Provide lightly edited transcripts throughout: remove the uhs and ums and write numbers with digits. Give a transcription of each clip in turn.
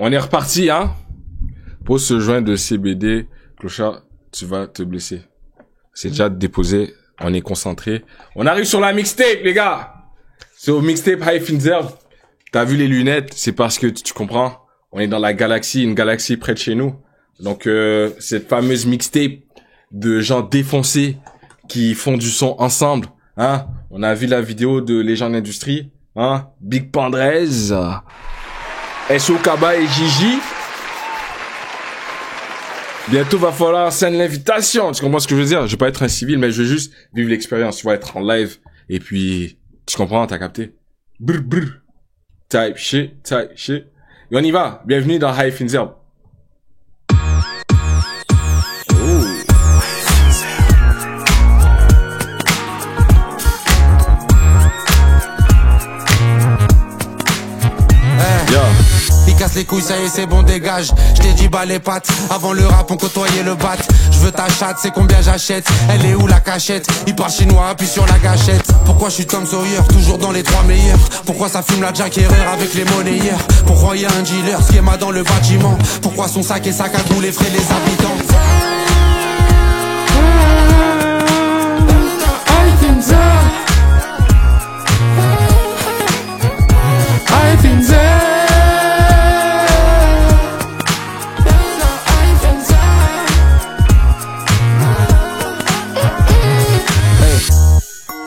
On est reparti, hein. Pose ce joint de CBD. Clochard, tu vas te blesser. C'est déjà déposé. On est concentré. On arrive sur la mixtape, les gars. C'est au mixtape High Finzer. T'as vu les lunettes? C'est parce que tu comprends. On est dans la galaxie, une galaxie près de chez nous. Donc, cette fameuse mixtape de gens défoncés qui font du son ensemble, hein. On a vu la vidéo de Légende Industrie, hein. Big Pandrez, SO Kaba et Gigi. Bientôt va falloir scène l'invitation. Tu comprends ce que je veux dire? Je vais pas être un civil, mais je veux juste vivre l'expérience. Tu vas être en live. Et puis, tu comprends, t'as capté? Brr, brr. Type shit, type shit. Et on y va. Bienvenue dans High Finzer. Casse les couilles, ça y est, c'est bon, dégage. Je t'ai dit bas les pattes, avant le rap on côtoyait le bat. Je veux ta chatte, c'est combien j'achète. Elle est où la cachette? Il parle chinois, appuie sur la gâchette. Pourquoi je suis Tom Sawyer, toujours dans les 3 meilleurs? Pourquoi ça fume la Jack Herrera avec les monnayeurs? Pourquoi y a un dealer, schéma dans le bâtiment? Pourquoi son sac et sac à tous les frais des habitants?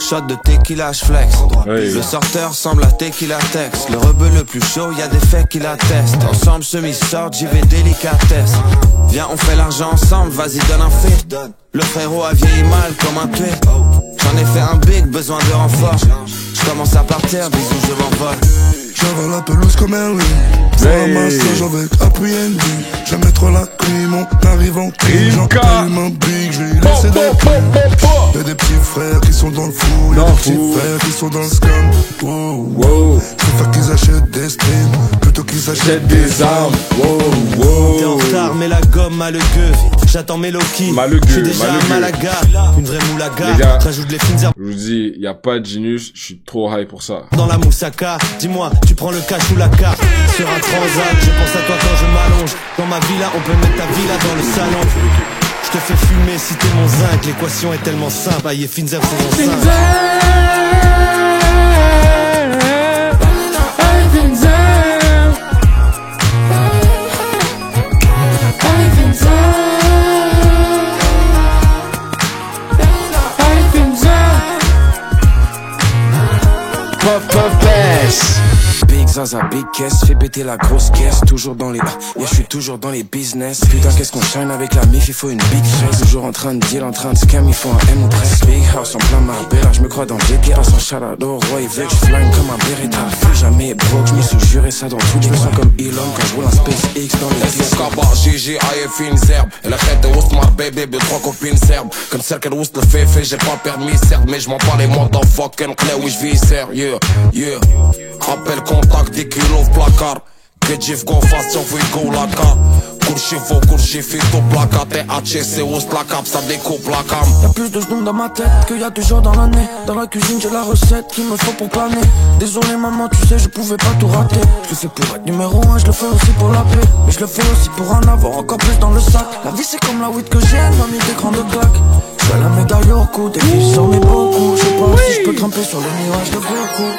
Shot de tequila, flex. Hey. Le sorteur semble à tequila tex. Le rebeu le plus chaud, y a des faits qui l'attestent. Ensemble, chemise sorte, j'y vais délicatesse. Viens, on fait l'argent ensemble, vas-y, donne un fait. Le frérot a vieilli mal comme un tué. J'en ai fait un big, besoin de renfort. J'commence à partir, bisous, je m'envole. J'avais la pelouse comme un lit. Sans un massage avec appui ND. Jamais trop la clim, on arrive en clim. J'allume un big, je lui laisse des clims. Y'a des petits frères qui sont dans le fou. Y'a des petits frères qui sont dans le scam. Wow, wow. Je préfère qu'ils achètent des streams plutôt qu'ils achètent des armes. Wow, wow. T'es en retard, mais la gomme a le gueux. J'attends mes Loki. J'suis déjà à Malaga. Une vraie moulaga. J'ajoute les Finzer. Je vous dis, y a pas de Genius, je suis trop high pour ça. Dans la moussaka, dis-moi, tu prends le cash ou la carte? Sur un transat, je pense à toi quand je m'allonge. Dans ma villa, on peut mettre ta villa dans le salon. Je te fais fumer si t'es mon zinc. L'équation est tellement simple. Aïe, Finzer, c'est mon zinc. Big Zaza, big caisse, fais péter la grosse caisse. Toujours dans les yeah, je suis toujours dans les business. Putain, qu'est-ce qu'on shine avec la mif, il faut une big chaise. Toujours en train de deal, en train de scam, il faut un M press. Big house en plein Marbella, je me crois dans GTA. Passe un shout-out au roi, il veut que je flingue comme un Beretta. Plus jamais broke, je me suis juré ça dans tous les. Je me sens comme Elon quand je roule un SpaceX dans les disques. Kaba, Gigi, Aïe, Finzer. Elle a fait de oust, ma baby, de 3 copines serbes. Comme celle qu'elle oust le fait, j'ai pas permis, certes. Mais je m'en parle, moi dans fucking clé, oui, je vis sérieux, yeah. Appel contact, 10 kilos placard. Que Jeff go fast, on veut go la ca. Courchif, tout placa. THC, oust la cap, ça découpe la cam. Y'a plus de genoux dans ma tête qu'il y a 2 jours dans l'année. Dans la cuisine, j'ai la recette qu'il me faut pour planer. Désolé maman, tu sais, je pouvais pas tout rater. Je le fais pour être numéro 1, je le fais aussi pour la paix. Mais je le fais aussi pour en avoir encore plus dans le sac. La vie c'est comme la weed que j'aime, m'a mis des grandes claques. J'fais la médaille au cou, des filles j'en ai beaucoup. Je sais pas si je peux grimper sur le nuage de beaucoup.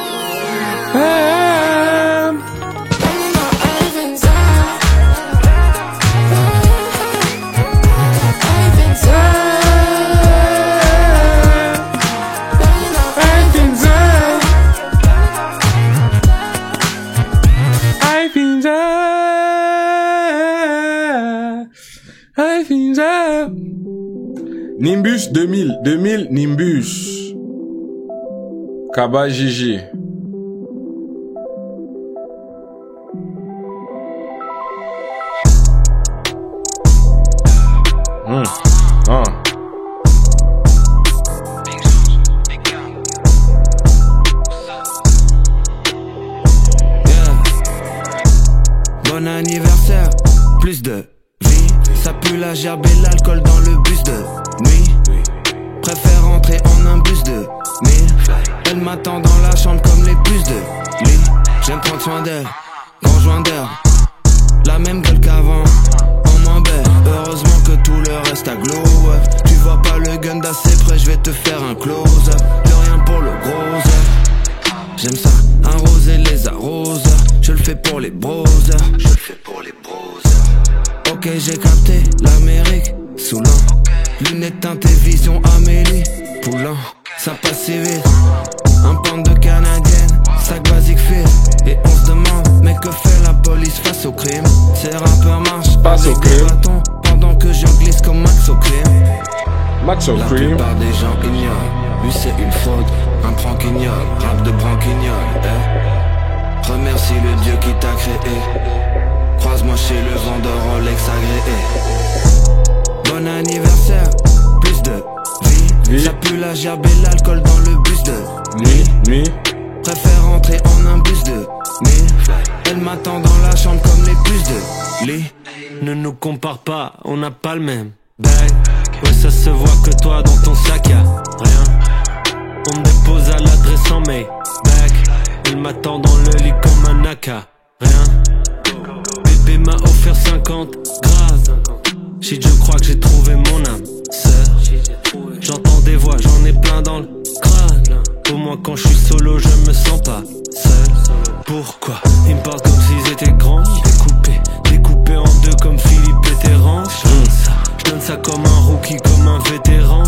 Nimbus 2000 Nimbus. Kaba Gigi. Bon anniversaire, plus de vie. Ça pue la gerbe et l'alcool dans le bus de nuit. Préfère rentrer en un bus de nuit. Elle m'attend dans la chambre comme les puces de lit. J'aime prendre soin d'elle, grand joint d'air. la même gueule qu'avant. En moins belle, heureusement que tout le reste à glow up. Tu vois pas le gun d'assez près, je vais te faire un close up. De rien pour le gros up. J'aime ça, arroser les arroses. Je le fais pour les bros. Je le fais pour les bros. Ok, j'ai capté l'Amérique sous l'an. Lunettes teintées, vision Amélie Poulain, ça passe si vite. Un pound de canadienne, sac basique fit. Et on se demande, mais que fait la police face au crime? Ces rappeurs marchent Face au avec des crime. bâtons, pendant que je glisse comme Max au crime. Max au La crime. plupart des gens ignorent, lui c'est une fraude, un branquignol, rap de branquignol, eh. Remercie le Dieu qui t'a créé. Croise-moi chez le vendeur Rolex agréé. Bon anniversaire, plus de vie. Ça pue la gerbe et l'alcool dans le bus de Nuit. Préfère rentrer en un bus de nuit. Elle m'attend dans la chambre comme les puces de lit. Ne nous compare pas, on n'a pas le même bag. Ouais, ça se voit que toi dans ton sac y'a rien. On me dépose à l'adresse en Maybach. Elle m'attend dans le lit comme un AK. Rien. Bébé m'a offert 50 grave. Shit, je crois que j'ai trouvé mon âme sœur. J'entends des voix, j'en ai plein dans le crâne. Au moins quand je suis solo, je me sens pas seul. Pourquoi ils me parlent comme s'ils étaient grands? Découpé en deux comme Philippe Vétéran. Je donne ça comme un rookie, comme un vétéran.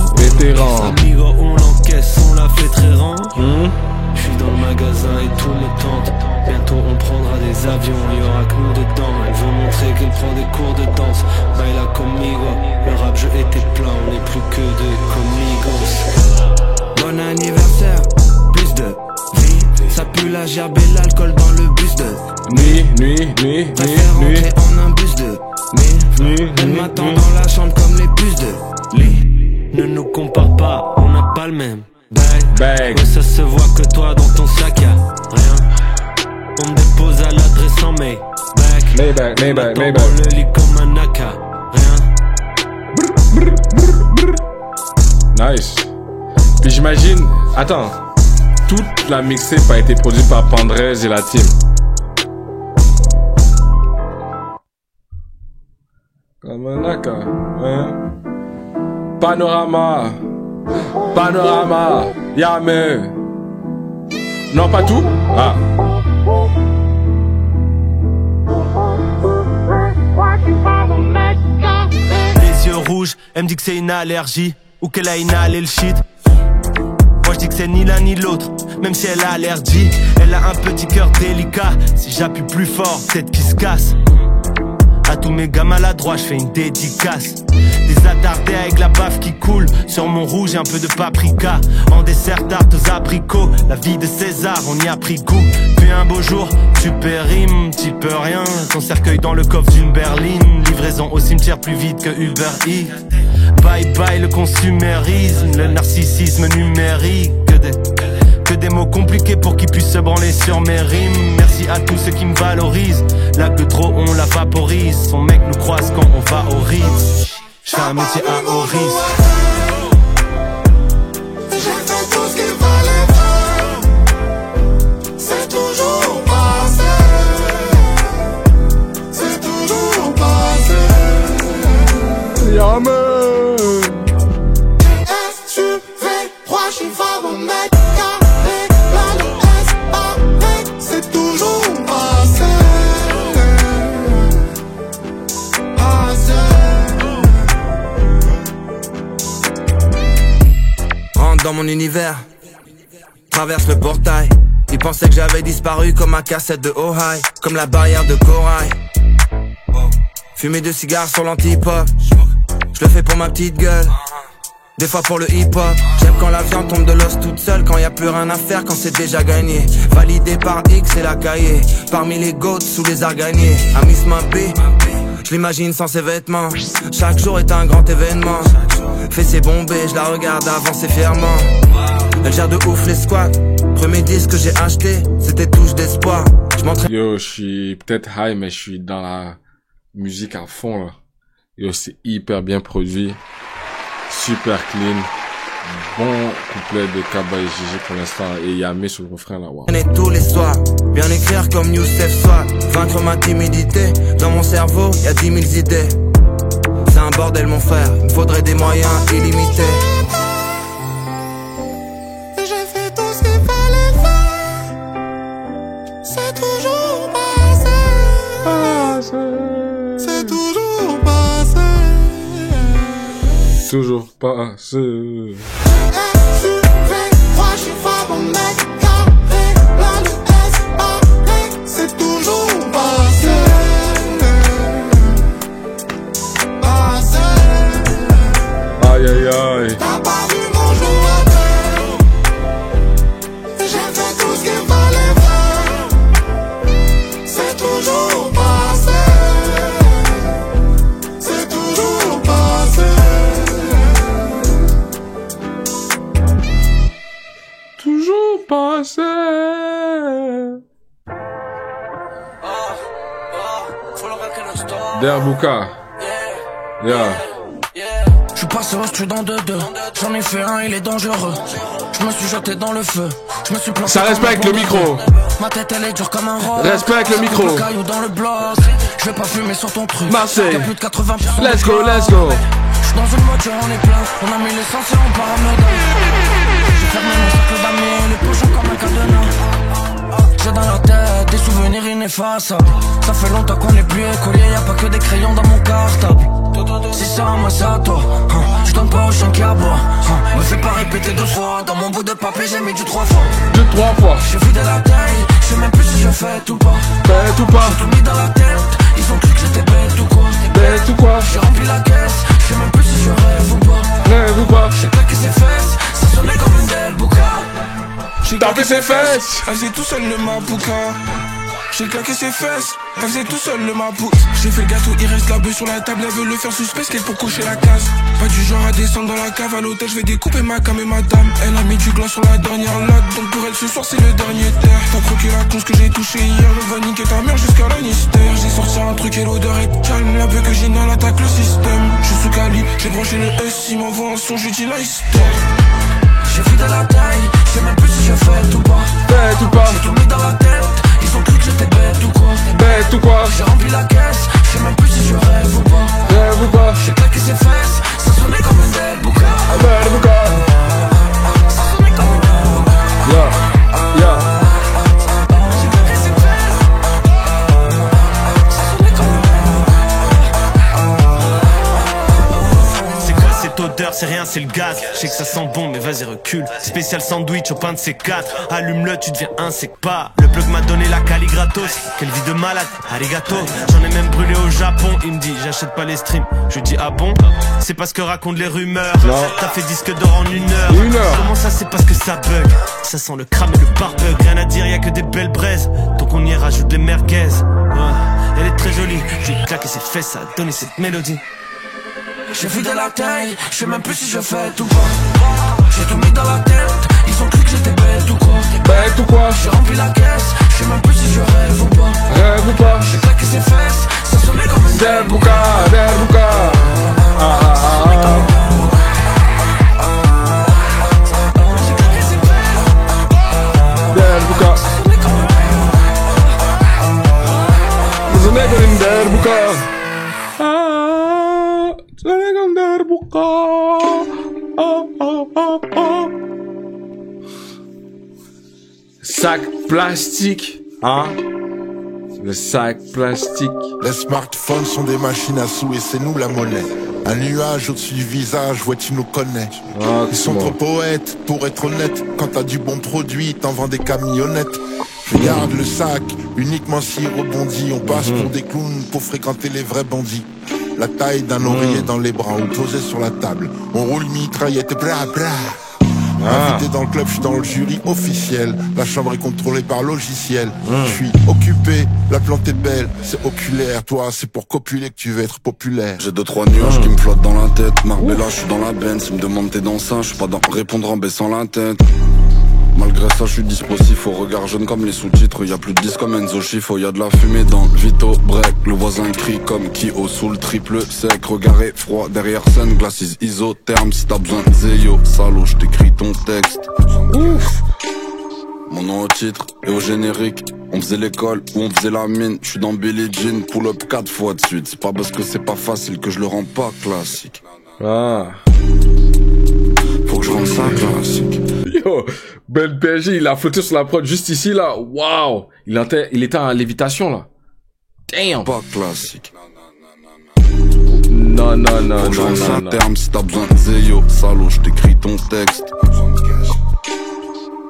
Amigo, on l'encaisse, on la fait très rang. Je suis dans le magasin et tout me tente. Bientôt on prendra des avions, il y aura que nous dedans. Elle veut montrer qu'elle prend des cours de danse. Baila conmigo, le rap jeu était plein, on n'est plus que des comigos. Bon anniversaire, plus de vie. Ça pue la gerbe et l'alcool dans le bus de Nuit. Préfère rentrer en un bus de nuit. Elle m'attend dans la chambre comme les puces de lit. Ne nous compare pas, on n'a pas le même bag. Ouais, ça se voit que toi dans ton sac y'a rien. On me dépose à l'adresse en Maybach. Maybach. Dans le lit comme un AK. Rien. Nice. Puis j'imagine, attends, toute la mixtape a été produite par Pandrez et la team. Comme un AK, hein? Panorama, Yamé. Non, pas tout? Ah. Les yeux rouges, elle me dit que c'est une allergie ou qu'elle a inhalé le shit. Moi je dis que c'est ni l'un ni l'autre, même si elle a allergie. Elle a un petit cœur délicat, si j'appuie plus fort, peut-être qu'il se casse. À tous mes gars maladroits, je fais une dédicace. Des attardés avec la baffe qui coule. Sur mon rouge, un peu de paprika. En dessert, tarte aux abricots. La vie de César, on y a pris goût. Puis un beau jour, tu périmes, t'y peux rien. Ton cercueil dans le coffre d'une berline. Livraison au cimetière plus vite que Uber Eats. Bye bye le consumérisme, le narcissisme numérique. Que des mots compliqués pour qu'ils puissent se branler sur mes rimes. Merci à tous ceux qui me valorisent. La que trop on la vaporise. Son mec nous croise quand on va au risque. J'fais un métier à haut risque. J'ai fait tout ce qu'il fallait faire. C'est toujours passé. C'est toujours passé. Yamé. SUV3, j'suis vraiment mec. C'est toujours passé. Rentre dans mon univers, traverse le portail. Ils pensaient que j'avais disparu comme ma cassette de Ohio, comme la barrière de corail. Fumer 2 cigares sur l'anti-pop, je le fais pour ma petite gueule. Des fois pour le hip-hop, j'aime quand la viande tombe de l'os toute seule, quand y a plus rien à faire, quand c'est déjà gagné. Validé par X et la cahier, parmi les goats sous les arganiers. À Miss Mappé, je l'imagine sans ses vêtements. Chaque jour est un grand événement. Fait ses bombées, je la regarde avancer fièrement. Elle gère de ouf les squats. Premier disque que j'ai acheté, c'était touche d'espoir. Je m'entraîne. Yo, je suis peut-être high, mais je suis dans la musique à fond, là. Yo, c'est hyper bien produit. Super clean. Bon couplet de Kaba et Gigi pour l'instant. Et Yamé sur le refrain là. Wow. On est tous les soirs, bien écrire comme Youssef Soit. Vaincre ma timidité, dans mon cerveau y'a 10 000 idées. C'est un bordel mon frère, il me faudrait des moyens illimités. Et j'ai fait tout ce qu'il fallait faire. C'est toujours passé. C'est toujours passé. Toujours pas assez. Moi je suis femme en mec carré. Là le S.A.R. C'est toujours passé. Passé. Aïe aïe aïe. T'as pas vu mon jour. J'ai fait tout ce qu'il fallait faire. C'est toujours passé. C'est toujours passé. Toujours pas assez. Derbuka. Yeah. J'suis passé au studio dans 2-2. J'en ai fait un, il est dangereux. Je me suis jeté dans le feu. Je me suis planté. Ça respecte le micro. Ma tête elle est dure comme un roc. Respecte le micro. Le caillou dans le bloc. Je vais pas fumer sur ton truc. Marseille. Y'a plus de 80%. Let's go, let's go. J'suis dans une voiture, on est plein. On a mis l'essence et on part à Meudon. J'ai fermé mon cercle d'amis, les pochons comme un cadenas. J'ai dans la tête des souvenirs ineffaçables. Ça fait longtemps qu'on est plus écolier, y'a pas que des crayons dans mon cartable. Si c'est à moi, c'est à toi. Je donne pas au chien qui aboie. Me fais pas répéter 2 fois. Dans mon bout de papier, j'ai mis du 3 fois. Deux, 3 fois. J'ai vu de la taille, je sais même plus si je fais tout pas. Bête ou pas. J'ai tout mis dans la tête, ils ont cru que j'étais bête ou quoi. Bête ou quoi. J'ai rempli la caisse, je sais même plus si je rêve ou pas. Rêve ou pas. J'ai claqué ses fesses, ça sonnait comme une belle bouca. J'ai T'as fait ses fesses. Elle faisait tout seul le mabouka. J'ai claqué ses fesses, elle faisait tout seul le mabouk. J'ai fait le gâteau, il reste la bœuf sur la table. Elle veut le faire suspect, qu'elle pour coucher la case. Pas du genre à descendre dans la cave. À l'hôtel, je vais découper ma cam et ma dame. Elle a mis du glas sur la dernière latte. Donc pour elle ce soir c'est le dernier terre. T'as croqué la conche que j'ai touché hier. Je vais niquer ta mère jusqu'à Lannister. J'ai sorti un truc et l'odeur est calme. La bœuf que j'inhale attaque le système. Je suis sous Cali, j'ai branché le S. Il m'envoie un son, je dis nice. J'ai vu de la taille, je sais même plus si je fais tout pas. Bête ou pas. J'ai tout mis dans la tête, ils ont cru que j'étais bête ou quoi. Bête ou quoi. J'ai rempli la caisse, je sais même plus si je rêve ou pas. Rêve ou pas. J'ai claqué ses fesses, ça sonnait comme une belle bouca. Bête ou quoi. Ça sonnait comme une belle. Yeah. Yeah. J'ai claqué ses fesses, ça sonnait comme une belle. C'est quoi cette odeur? C'est rien, c'est le gaz. Je sais que ça sent bon, mais vas-y recule. Spécial sandwich au pain de C4. Allume-le, tu deviens un sec pas. Le plug m'a donné la cali gratos. Quelle vie de malade, arigato. J'en ai même brûlé au Japon. Il me dit j'achète pas les streams. Je lui dis ah bon? C'est parce que racontent les rumeurs. Non. T'as fait disque d'or en 1 heure. 1 heure. Comment ça? C'est parce que ça bug. Ça sent le crame et le barbug. Rien à dire, y'a que des belles braises. Donc on y rajoute les merguez. Elle est très jolie. Je lui ai claqué ses fesses, ça a donné cette mélodie. J'ai vu de la taille, je sais même plus si je fais tout pas. J'ai tout mis dans la tête, ils ont cru que j'étais bête ou quoi. Bête ou quoi. J'ai rempli la caisse, je sais même plus si je rêve ou pas. Rêve ou pas. J'ai claqué ses fesses, ça sonnait comme une Derbuka. Derbuka. Ah ah ah. J'ai claqué ses fesses, Derbuka. ça sonnait comme une The nigga in Derbuka. Ah. The nigga in Derbuka. Ah ah ah ah. Sac plastique. Hein? Le sac plastique. Les smartphones sont des machines à sous et c'est nous la monnaie. Un nuage au-dessus du visage, ouais tu nous connais. Ah, Ils sont trop poètes, pour être honnête. Quand t'as du bon produit, t'en vends des camionnettes. Je garde le sac, uniquement s'il rebondit. On passe pour des clowns pour fréquenter les vrais bandits. La taille d'un oreiller dans les bras ou posé sur la table. On roule mitraillette, bla bla. Invité dans le club, je suis dans le jury officiel. La chambre est contrôlée par logiciel. Je suis occupé, la plante est belle, c'est oculaire. Toi, c'est pour copuler que tu veux être populaire. J'ai 2-3 nuages qui me flottent dans la tête. Marbella, je suis dans la Benz. Ils me demandent t'es dans ça, je suis pas dans répondre en baissant la tête. Malgré ça, je suis dispositif au regard jeune comme les sous-titres. Y'a plus de 10 comme Enzo Schifo, y'a de la fumée dans le Vito break. Le voisin crie comme Kyo sous le triple sec. Regard froid derrière scène, glacis isotherme. Si t'as besoin de Zeyo, salaud, j't'écris ton texte. Ouf. Mon nom au titre et au générique. On faisait l'école ou on faisait la mine. J'suis dans Billie Jean, pull up 4 fois de suite. C'est pas parce que c'est pas facile que je le rends pas classique. Ah. Faut que je rende ça classique. Yo, Ben PNG, il a flotté sur la prod juste ici, là. Waouh. Il était en lévitation, là. Damn. Pas classique. Non. Faut que je rende ça terme si t'as besoin de Zeyo. Salaud, j't'écris ton texte.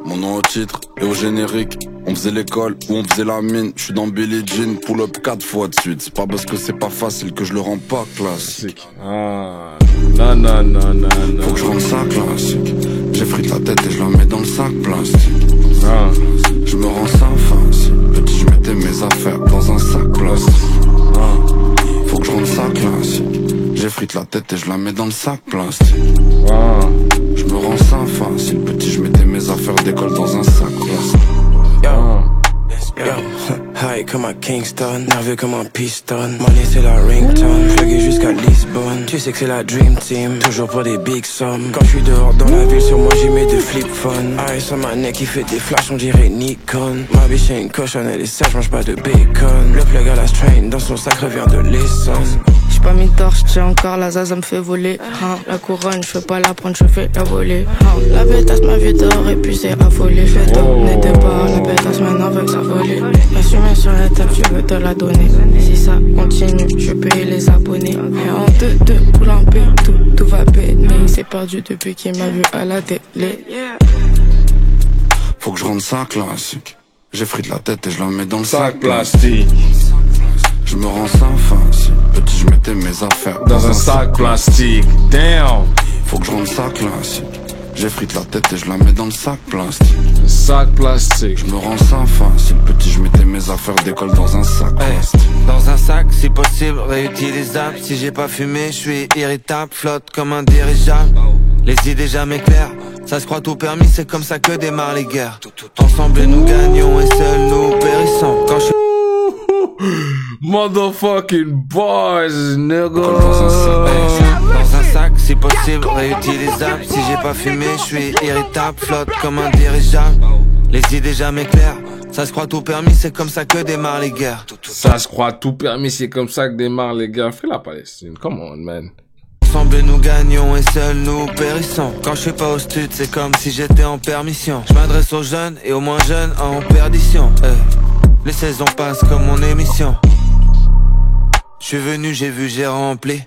Mon nom au titre et au générique. On faisait l'école ou on faisait la mine. J'suis dans Billie Jean, pull up 4 fois de suite. C'est pas parce que c'est pas facile que je le rends pas classique. Ah. Non. Faut que je rende ça classique. J'effrite la tête et je la mets dans le sac plastique. Ah. Je me rends ça facile. Petit, je mettais mes affaires dans un sac plastique. Ah. Faut que je rende ça classique. J'effrite la tête et je la mets dans le sac plastique. Ah. Je me rends ça facile. Petit, je mettais mes affaires d'école dans un sac plastique. Yo, high comme à Kingston, nerveux comme un piston. Money c'est la ringtone, plugué jusqu'à Lisbonne. Tu sais que c'est la dream team, toujours pour des big sommes. Quand je suis dehors dans la ville, sur moi j'y mets des flip phones. Ice sur ma neck qui fait des flashs, on dirait Nikon. Ma biche est une cochonne, elle est sèche, mange pas de bacon. Le plug à la strain, dans son sac revient de l'essence. J'suis pas mis torche, j'ai encore la zaza me fait voler. La couronne, j'fais pas la prendre, je fais la voler. La pétasse m'a vu dehors et puis c'est affolé. Fait n'était pas la pétasse, maintenant veut ça voler. Assumé sur la table, je veux te la donner. Si ça continue, je vais payer les abonnés. Et en 2-2, roule en paix, tout va péter. Il s'est perdu depuis qu'il m'a vu à la télé. Faut que je rende ça classique. J'effrite la tête et je la mets dans le Sac plastique. Je me rends ça facile. Petit, je mettais mes affaires Dans un sac plastique. Damn. Faut que je rende ça classique. J'effrite la tête et je la mets dans le sac plastique. Sac plastique. Je me rends ça facile. Petit, je mettais mes affaires d'école dans un sac plastique. Dans un sac, si possible, réutilisable. Si j'ai pas fumé, je suis irritable. Flotte comme un dirigeable. Les idées jamais claires. Ça se croit tout permis, c'est comme ça que démarrent les guerres. Ensemble nous gagnons et seuls nous périssons. Quand je Motherfucking boys, nigga. dans un sac, si possible, réutilisable. Si j'ai pas fumé, je suis irritable. Flotte comme un dirigeable. Les idées jamais claires. Ça se croit tout permis, c'est comme ça que démarrent les guerres. Ça se croit tout permis, c'est comme ça que démarrent les guerres. Fais la Palestine, come on, man. Ensemble nous gagnons et seuls nous périssons. Quand je suis pas au stud, c'est comme si j'étais en permission. Je m'adresse aux jeunes et aux moins jeunes en perdition. Les saisons passent comme mon émission. Je suis venu, j'ai vu, j'ai rempli.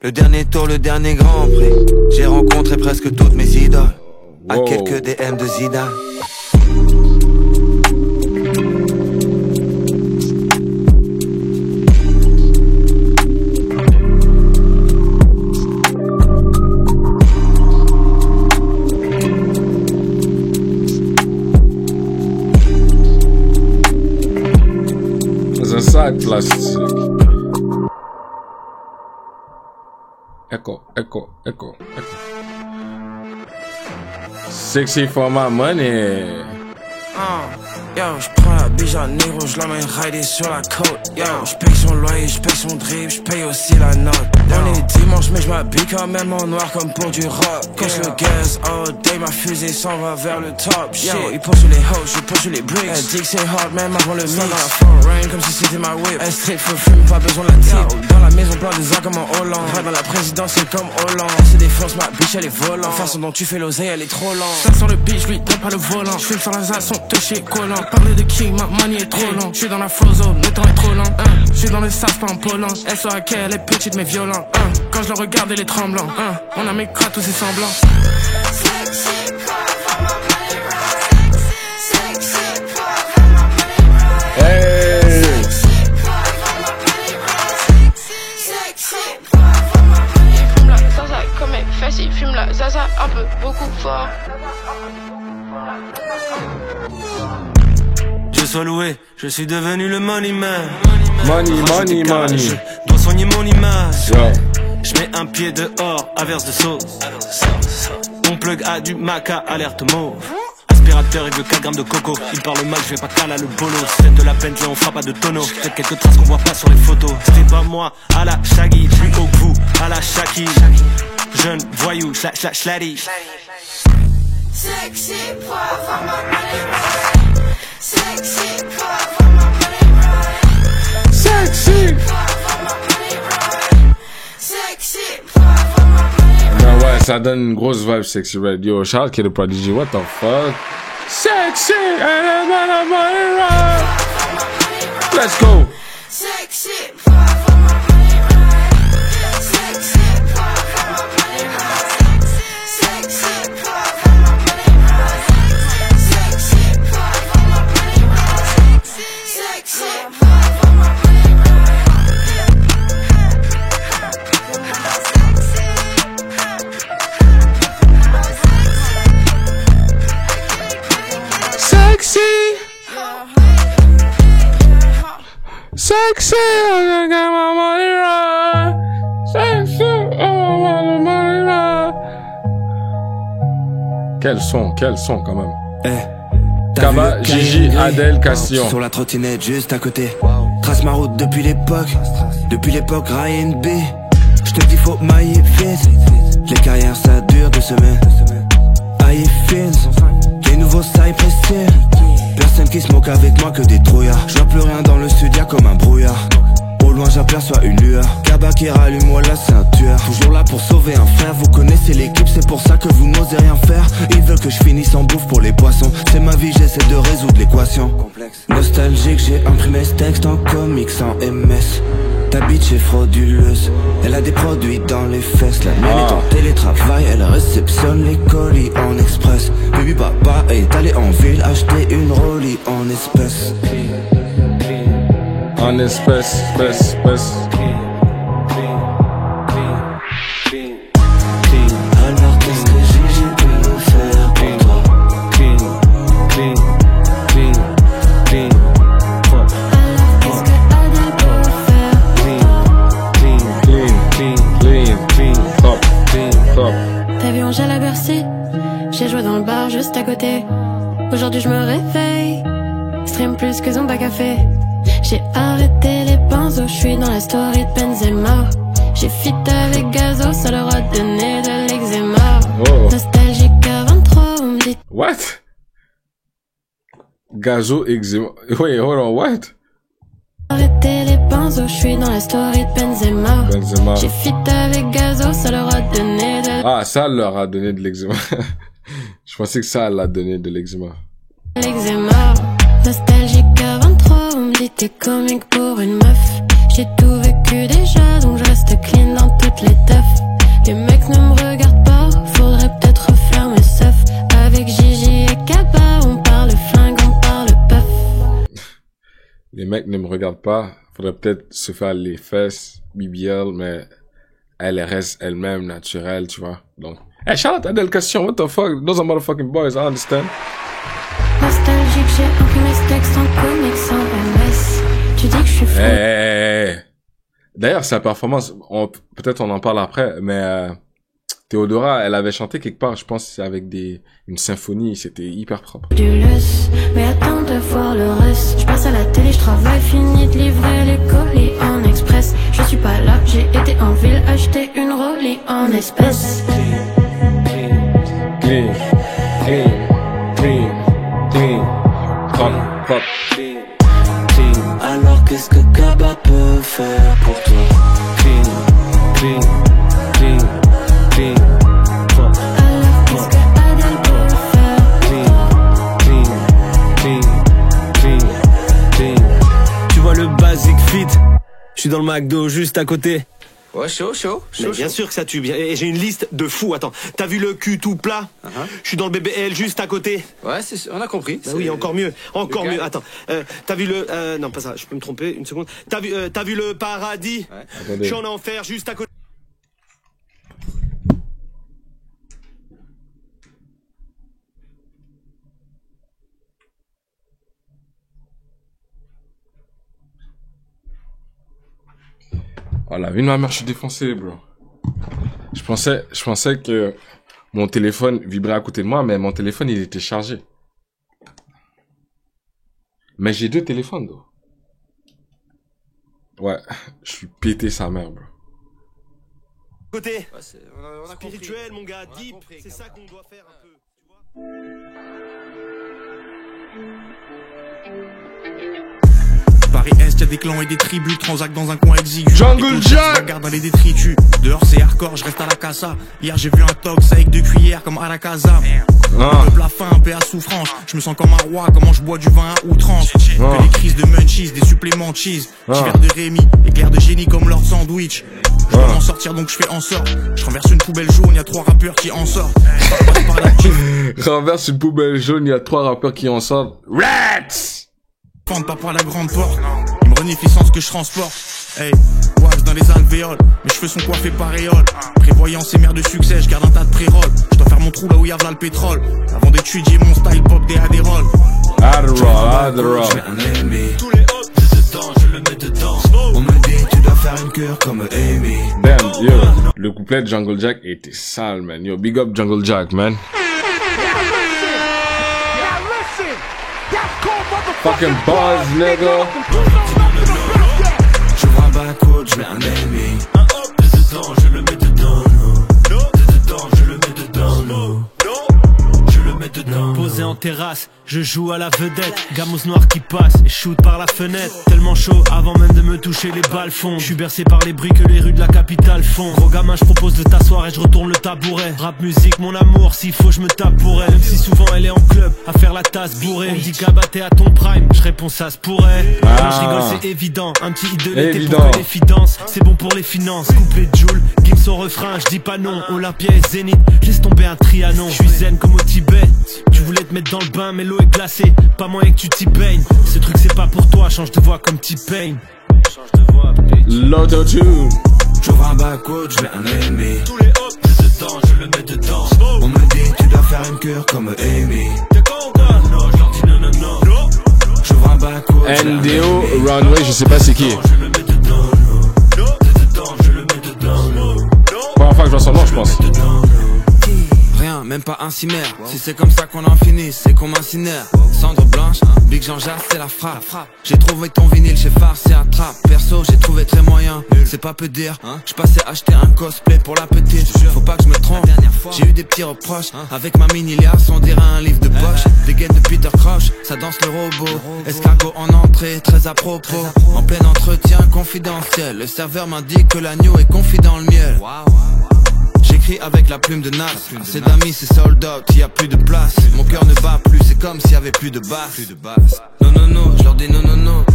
Le dernier tour, le dernier Grand Prix. J'ai rencontré presque toutes mes idoles. À quelques DM de Zidane. Un sac plastique. Echo. Sexy for my money. Yo, j'prends la bige à Niro, j'l'emmène rider sur la côte. Yo, j'paye son loyer, j'paye son drip, j'paye aussi la note. On est dimanche, mais j'm'habille quand même en noir comme pour du rock. Quand le gaz all day, ma fusée s'en va vers le top. Yo, il poursuit les hoes, je poursuis les bricks. Elle dit que c'est hard, même avant le mix. Dans la foreign, comme si c'était ma whip. Elle strip for free, pas besoin de la tip. Dans la maison, plein de zars comme en Hollande. Rêve dans la présidentielle comme Hollande. Elle se défonce, ma biche, elle est volante. La façon dont tu fais l'oseille, elle est trop lente. Ça sur le beat, j'lui donne pas le volant. J'fume sur la zason, touché, collant. Parler de qui, ma money est trop long. J'suis dans la flow zone, le temps est trop lent. J'suis dans le sas, pas en Pologne. Elle saura qu'elle est petite mais violente. Quand je la regarde, elle est tremblante. On a mes crats, tous ces semblants. Hey. Il fume la zaza comme mes fesses, il fume la zaza un peu, beaucoup fort. Je sois loué, je suis devenu le money man. Money. Je dois soigner mon image. Yo. Je mets un pied dehors, averse de sauce. Mon plug a du maca, alerte mauve. carburateur, il veut 4 grammes de coco. Il parle mal, je vais pas caler le bolo. C'est de la Bentley, on fera pas de tonneau. Peut-être quelques traces qu'on voit pas sur les photos. C'est pas moi, à la Shaggy, plus haut que vous, à la Shaki. Jeune voyou, schlatty. Sexy, pour my money right. Sexy, pour my money right. Sexy, pour my money right. Sexy, pour my money right. Ben ouais, ça donne une grosse vibe Sexy Red. Yo, Charles qui est le Prodigy, what the fuck? Sexy, and I'm money right. Let's go. Sexy, pour my money right. Sexy, pour my money right. Sexy, pour my money right. Sexy, pour my money right. Sexy, pour my money right. Sexy. Sexy, I got my money right. Sexy, I got my money right. Quel son quand même. Kaba, Gigi, Adèle, Castillon. Sur la trottinette juste à côté. Trace ma route depuis l'époque Ryan B. J'te dis faut mailler vite. Les carrières ça dure 2 semaines. Aïe fine. Les nouveaux Cypress Hill. Personne qui se moque avec moi que des trouillards. Je vois plus rien dans le sud, y'a comme un brouillard. Au loin j'aperçois une lueur. Kaba qui rallume, moi là c'est un tueur. Toujours là pour sauver un frère. Vous connaissez l'équipe, c'est pour ça que vous n'osez rien faire. Ils veulent que je finisse en bouffe pour les poissons. C'est ma vie, j'essaie de résoudre l'équation. Nostalgique, j'ai imprimé ce texte en comics en MS. Ta bitch est frauduleuse. Elle a des produits dans les fesses. La mienne est en télétravail. Elle réceptionne les colis en express. Baby papa est allé en ville acheter une Rollie en espèces. En espèce. Alors qu'est-ce que Gigi peut faire pour toi? Clean. Alors qu'est-ce que Adèle peut faire? Top. T'as vu Angèle à Bercy? J'ai joué dans le bar juste à côté. Aujourd'hui je me réveille. Stream plus que Zumba Café. J'ai arrêté les pinceaux, je suis dans la story de Benzema. J'ai fit avec Gazo, ça leur a donné de l'eczéma. Oh. Nostalgique à 23, on me dit. What? Gazo, eczéma. Wait, hold on, what? Arrêtez les pinceaux, je suis dans la story de Benzema. J'ai fit avec Gazo, ça leur a donné de... Ah, ça leur a donné de l'eczéma. Je pensais que ça l'a donné de l'eczéma. L'eczéma. Nostalgique à 23, on me dit t'es comique pour une meuf. J'ai tout vécu déjà, donc je reste clean dans toutes les teufs. Les mecs ne me regardent pas, faudrait peut-être refaire mes seufs. Avec Gigi et Kaba, on parle flingue, on parle puff. Les mecs ne me regardent pas, faudrait peut-être se faire les fesses, BBL, mais elle reste elle-même naturelle, tu vois. Donc, hey, shout out Adèle Castillon, what the fuck? Those are motherfucking boys, I understand. Nostalgique, j'ai imprimé ce texte en comics sans MS. Tu dis que je suis fou. Hey. D'ailleurs, sa performance, peut-être on en parle après, mais Théodora, elle avait chanté quelque part, je pense, avec une symphonie, c'était hyper propre. Du lus, mais attends de voir le reste. Je passe à la télé, je travaille, fini de livrer les colis en express. Je suis pas là, j'ai été en ville acheter une Rollie en espèces. Clean. Pop. Alors qu'est-ce que Kaba peut faire pour toi? Clean. Alors qu'est-ce que Adèle peut faire? Tu vois le basic fit? Je suis dans le McDo juste à côté. Ouais, chaud. Mais bien sûr que ça tue bien. Et j'ai une liste de fous. Attends, t'as vu le cul tout plat? Je suis dans le BBL juste à côté. Ouais, on a compris. Bah oui, encore mieux. Attends, t'as vu le... non, pas ça, je peux me tromper, une seconde. T'as vu le paradis? Ouais. Je suis en enfer juste à côté. Oh, la vie de ma mère, je suis défoncé, bro. Je pensais que mon téléphone vibrait à côté de moi, mais mon téléphone, il était chargé. Mais j'ai 2 téléphones, bro. Ouais, je suis pété sa mère, bro. Côté on a spirituel, mon gars, deep, c'est ça qu'on doit faire un peu. Paris Est, y'a des clans et des tribus, transac dans un coin exigu. Jungle Jack! Regarde dans les détritus. Dehors c'est hardcore, je reste à la casa. Hier j'ai vu un tox avec 2 cuillères comme à la casa. Le peuple a faim, paix à souffrance. Je me sens comme un roi, comment je bois du vin à outrance. Que des crises de munchies, des suppléments de cheese. Petit verre de Rémi, éclair de génie comme leur sandwich. Je dois m'en sortir donc je fais en sorte. Je renverse une poubelle jaune, y'a 3 rappeurs qui en sortent. Renverse une poubelle jaune, il y a 3 rappeurs qui en sortent. Rats! Fente pas par la grande porte. Il me renifie sans ce que je transporte. Hey, wax dans les alvéoles. Mes cheveux sont coiffés par réole. Prévoyance et mère de succès, je garde un tas de pré-roll. Je dois faire mon trou là où y'a le pétrole. Avant d'étudier mon style pop des Adderall. Adderall. Tous les hauts, dedans, je le mets dedans. On me dit, tu dois faire une cure comme Amy. Damn, yo. Le couplet de Jungle Jack était sale, man. Yo, big up Jungle Jack, man. Fucking buzz, nigga. Je vois un backwood, je mets un ennemi. Un hop, dedans, je le mets dedans. Dedans, je le mets dedans. Je le mets dedans. Posé en terrasse, je joue à la vedette. Gamos noir qui passe et shoot par la fenêtre. Tellement chaud avant même de me toucher les balles fondent. Je suis bercé par les bruits que les rues de la capitale font. Gros gamin, je propose de t'asseoir et je retourne le tabouret. Rap musique, mon amour, s'il faut je me tape pour elle. Même si souvent elle est en club à faire la tasse bourrée. On me dit qu'Abba t'es à ton prime, je réponds ça se pourrait. Quand je rigole c'est évident, un petit hit de l'été pour que les filles dansent. C'est bon pour les finances, couplet de Joule, Gims au refrain, je dis pas non. Olympia et Zénith, laisse tomber un Trianon. Je suis zen comme au Tibet, tu voulais te mettre dans le bain mais l'eau est glacée. Pas moyen que tu t'y baignes. Ce truc c'est pas pour toi, change de voix comme T-Pain. L'autotune. J'ouvre un backwood, je mets un ennemi. Tous les hauts, dedans, je le mets dedans. On me dit, tu dois faire une cure comme Amy. T'es con ou quoi? Non, je leur dis non, non, non. J'ouvre un backwood. NDO, Runway, je sais pas c'est qui. Je le mets dedans. Dedans, je le mets dedans. Première fois que je vois son nom, je pense. Rien, même pas un cimère. Si c'est comme ça qu'on en finit, c'est qu'on m'incinère. Cendre blanche, Big Jean-Jacques, c'est la frappe. J'ai trouvé ton vinyle chez Phare, c'est un trap. Perso, j'ai trouvé très moyen, c'est pas peu dire. J'passais acheter un cosplay pour la petite. Faut pas que je me trompe, j'ai eu des petits reproches. Avec ma mini liasse, on dirait un livre de poche. Des gaines de Peter Crouch, ça danse le robot. Escargot en entrée, très à propos. En plein entretien confidentiel, le serveur m'indique que l'agneau est confit dans le miel. J'écris avec la plume de Nas. Assez d'amis, c'est sold out, y a plus de place. Mon cœur ne bat plus, c'est comme s'il y avait plus de basse. Non, non, non, je leur dis non, non, non.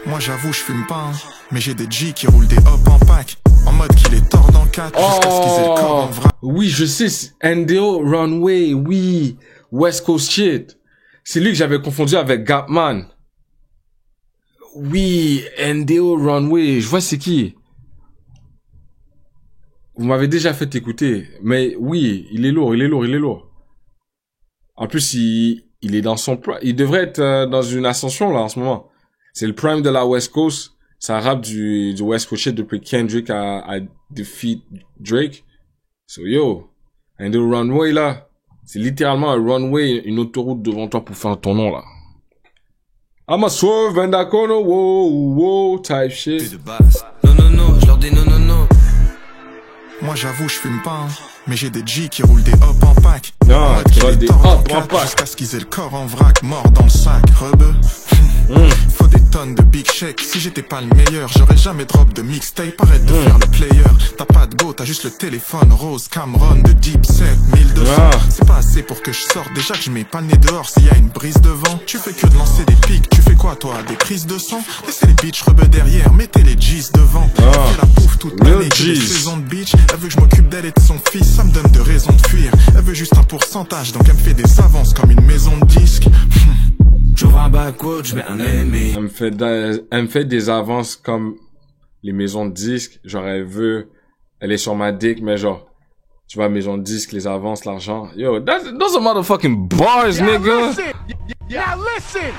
Moi j'avoue, je fume pas, hein. Mais j'ai des G qui roulent des hop en pack. En mode qu'il est tord dans 4 jusqu'à ce qu'ils aient le corps en vrac. Oui, je sais, NDO, Runway, oui. West Coast shit. C'est lui que j'avais confondu avec Gapman. Oui, NDO, Runway, je vois c'est qui. Vous m'avez déjà fait écouter, mais oui, il est lourd, il est lourd, il est lourd. En plus, il est dans son prime. Il devrait être dans une ascension là en ce moment. C'est le prime de la West Coast. Ça rappe du West Coast shit depuis Kendrick a defeat Drake. So yo, and the runway là, c'est littéralement un runway, une autoroute devant toi pour faire ton nom là. I'm a swerve and I gonna wow type shit. Non, non, non, je leur dis non, non, non. Moi j'avoue, je fume pas, hein. Mais j'ai des G qui roulent des hop en pack. Non, tu vois des hop en pack. Jusqu'à ce qu'ils aient le corps en vrac, mort dans le sac, rebeu. Faut des tonnes de big shake. Si j'étais pas le meilleur, j'aurais jamais drop de mixtape. Arrête de faire le player. T'as pas de go, t'as juste le téléphone rose Cameron de Deep Set 1200. C'est pas assez pour que je sorte. Déjà que je mets pas le nez dehors s'il y a une brise de vent. Tu fais que de lancer des pics. Tu fais quoi toi? Des prises de sang? Laissez les bitches rebeux derrière. Mettez les G's devant. Elle fait la pouffe toute l'année. Que des saisons de bitch. Elle veut que je m'occupe d'elle et de son fils. Ça me donne de raisons de fuir. Elle veut juste un pourcentage. Donc elle me fait des avances comme une maison de disques. J'ouvre un backwood, je mets un ennemi. Elle me fait des avances comme les maisons de disques. Genre, elle est sur ma dick, mais genre, tu vois, maison de disques, les avances, l'argent. Yo, those are motherfucking bars, nigga. Now listen.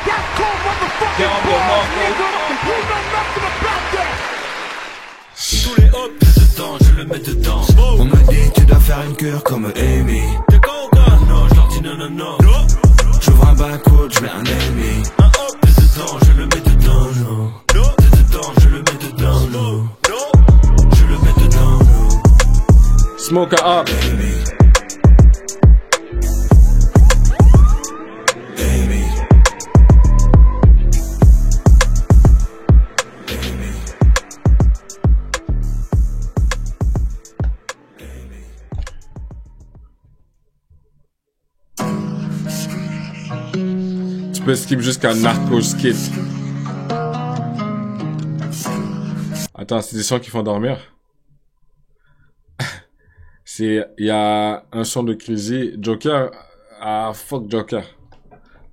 That's called motherfucking bars, nigga. And you know nothing about that. Tous les hops, dedans, je le mets dedans. On me dit, tu dois faire une cure comme Amy. T'es con ou quoi? Non, je leur dis non, non, non. J'ouvre un backwood, j'mets un ennemi. Dedans, je le mets dedans, non. Dedans, je le mets dedans, non. Je le mets dedans, non. Smoke up. Tu peux skip jusqu'à Narco Skip. Attends, c'est des sons qui font dormir. Il y a un son de Crazy. Joker. Ah, fuck Joker.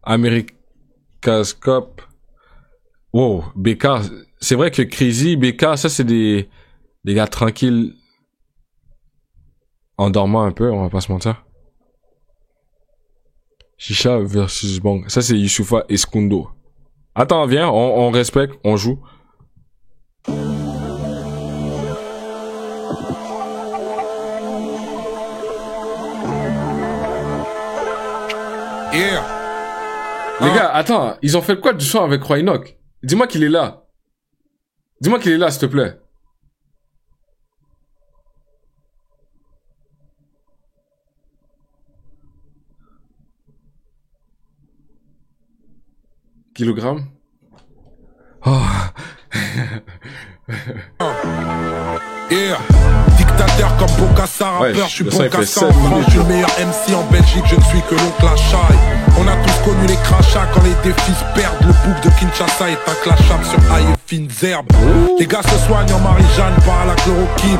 America's Cup. Wow, BK. C'est vrai que Crazy, BK, ça c'est des gars tranquilles. En dormant un peu, on va pas se mentir. Chicha versus Bang. Ça, c'est Youssoufa et Skundo. Attends, viens, on respecte, on joue. Yeah. Les gars, attends, ils ont fait quoi du son avec Roy Enoch? Dis-moi qu'il est là. Dis-moi qu'il est là, s'il te plaît. Kilogramme. Oh. Yeah. Dictateur comme Bokassa, rappeur, je suis Bokassa en France, je suis le meilleur MC en Belgique, je ne suis que l'oncle Achaï. On a tous connu les crachats quand les défis se perdent. Le bouc de Kinshasa est inclashable sur Aïe et fines herbes. Les gars se soignent en Marie-Jeanne par la chloroquine.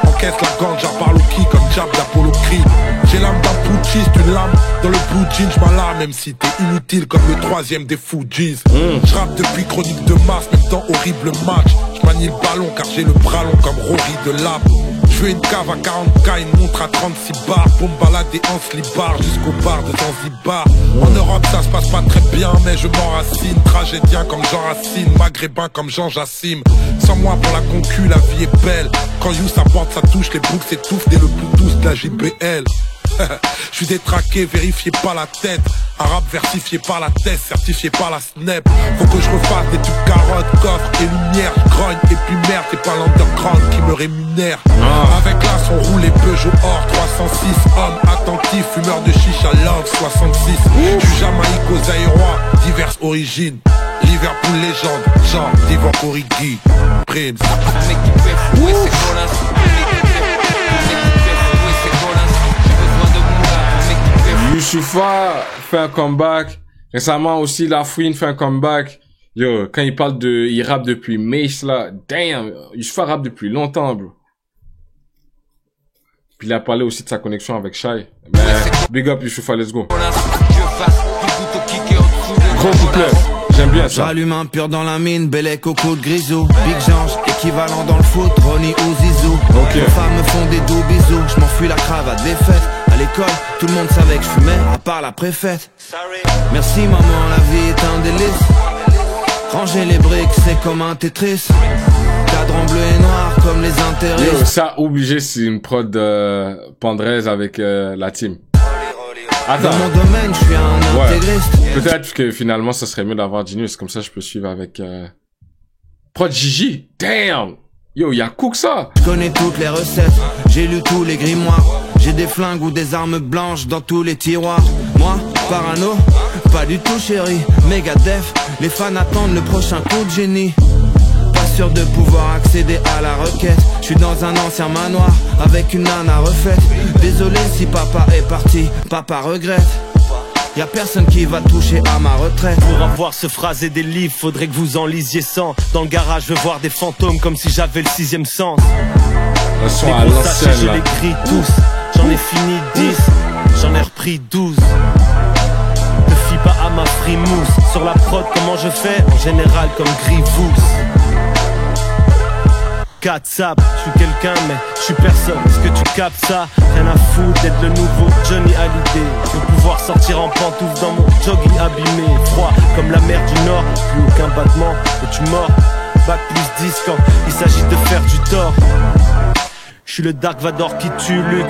Encaisse la ganja par Loki comme Jab d'Apollo Creed. J'ai l'âme d'un putschiste, une lame dans le blue jean, j'm'alarme même si t'es inutile comme le troisième des Fujis. J'rappe depuis Chronique de Mars, même temps horrible match. J'manie le ballon car j'ai le bras long comme Rory de Lap. Je veux une cave à 40K, une montre à 36 bars. Pour me balader en slibard jusqu'au bar de Zanzibar. En Europe ça se passe pas très bien mais je m'enracine. Tragédien comme Jean Racine, maghrébin comme Jean Jassim. Sans moi pour la concu, la vie est belle. Quand You s'apporte sa touche, les boucs s'étouffent dès le Bluetooth de la JBL. Je suis détraqué, vérifié par la tête. Arabe versifié par la tête, certifié par la SNEP. Faut que je refasse des tubes carottes, coffre et lumière. Grogne et puis merde, c'est pas l'underground qui me rémunère. Avec là son roulé Peugeot or 306. Homme attentif, fumeur de chicha love 66. Je suis Jamaïque aux Aérois, diverses origines. Liverpool légende, genre Divan Origi, Prince. Youssoufa fait un comeback. Récemment aussi, La Fouine fait un comeback. Yo, quand il parle de... Il rappe depuis Mace, là. Damn, Youssoufa rappe depuis longtemps, bro. Puis il a parlé aussi de sa connexion avec Shai. Mais big up Youssoufa, let's go. Gros couplet. J'aime bien ça. J'allume un pur dans la mine, Bellec au coup de grisou. Big Jange, équivalent dans le foot, Ronnie ou Zizou. Les femmes me font des doux bisous, je m'enfuis la cravate des fêtes. À l'école, tout le monde savait que je fumais, à part la préfète. Merci maman, la vie est un délice. Ranger les briques, c'est comme un Tetris. Cadran bleu et noir, comme les intérêts. Yo, ça, obligé, c'est une prod Pandrez avec la team. Attends. Dans mon domaine, je suis un intégriste. Peut-être que finalement, ça serait mieux d'avoir Genius, comme ça je peux suivre avec Prod Gigi. Damn! Yo, y'a cook ça! Je connais toutes les recettes, j'ai lu tous les grimoires. J'ai des flingues ou des armes blanches dans tous les tiroirs. Moi, parano, pas du tout chéri. Megadeth, les fans attendent le prochain coup de génie. Pas sûr de pouvoir accéder à la requête. Je suis dans un ancien manoir avec une nana refaite. Désolé si papa est parti, papa regrette. Y'a personne qui va toucher à ma retraite. Pour avoir ce phrasé des livres, faudrait que vous en lisiez 100. Dans le garage, je veux voir des fantômes comme si j'avais le 6ème sens. Les gros sachets, je les crie tous. J'en ai fini 10, j'en ai repris 12. Ne fie pas à ma frimousse. Sur la prod, comment je fais? En général comme Grivous. 4 sap, je suis quelqu'un mais je suis personne. Est-ce que tu captes ça? Rien à foutre d'être le nouveau Johnny Hallyday. De pouvoir sortir en pantoufle dans mon jogging abîmé. Froid comme la mer du Nord, plus aucun battement et tu mords. Bac plus 10 quand il s'agit de faire du tort. Je suis le Dark Vador qui tue Luke.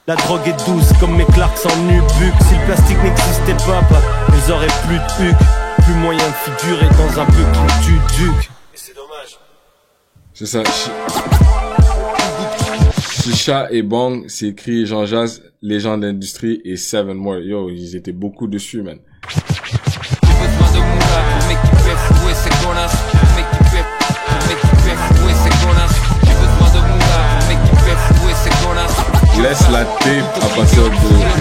La drogue est douce comme mes Clarks en nubuck. Si le plastique n'existait pas, ils auraient plus de huc. Plus moyen de figurer dans un peu qui tue duc. Et c'est dommage. C'est ça. Chicha et Bang, c'est écrit Jean Jazz, Légende d'Industrie et Seven More. Yo, ils étaient beaucoup dessus, man. J'ai besoin de moula pour m'équiper, fouer ces connasses. Pour m'équiper, fouer ces connasses. J'ai besoin de moula pour m'équiper, fouer ces connasses. Laisse la tape à partir de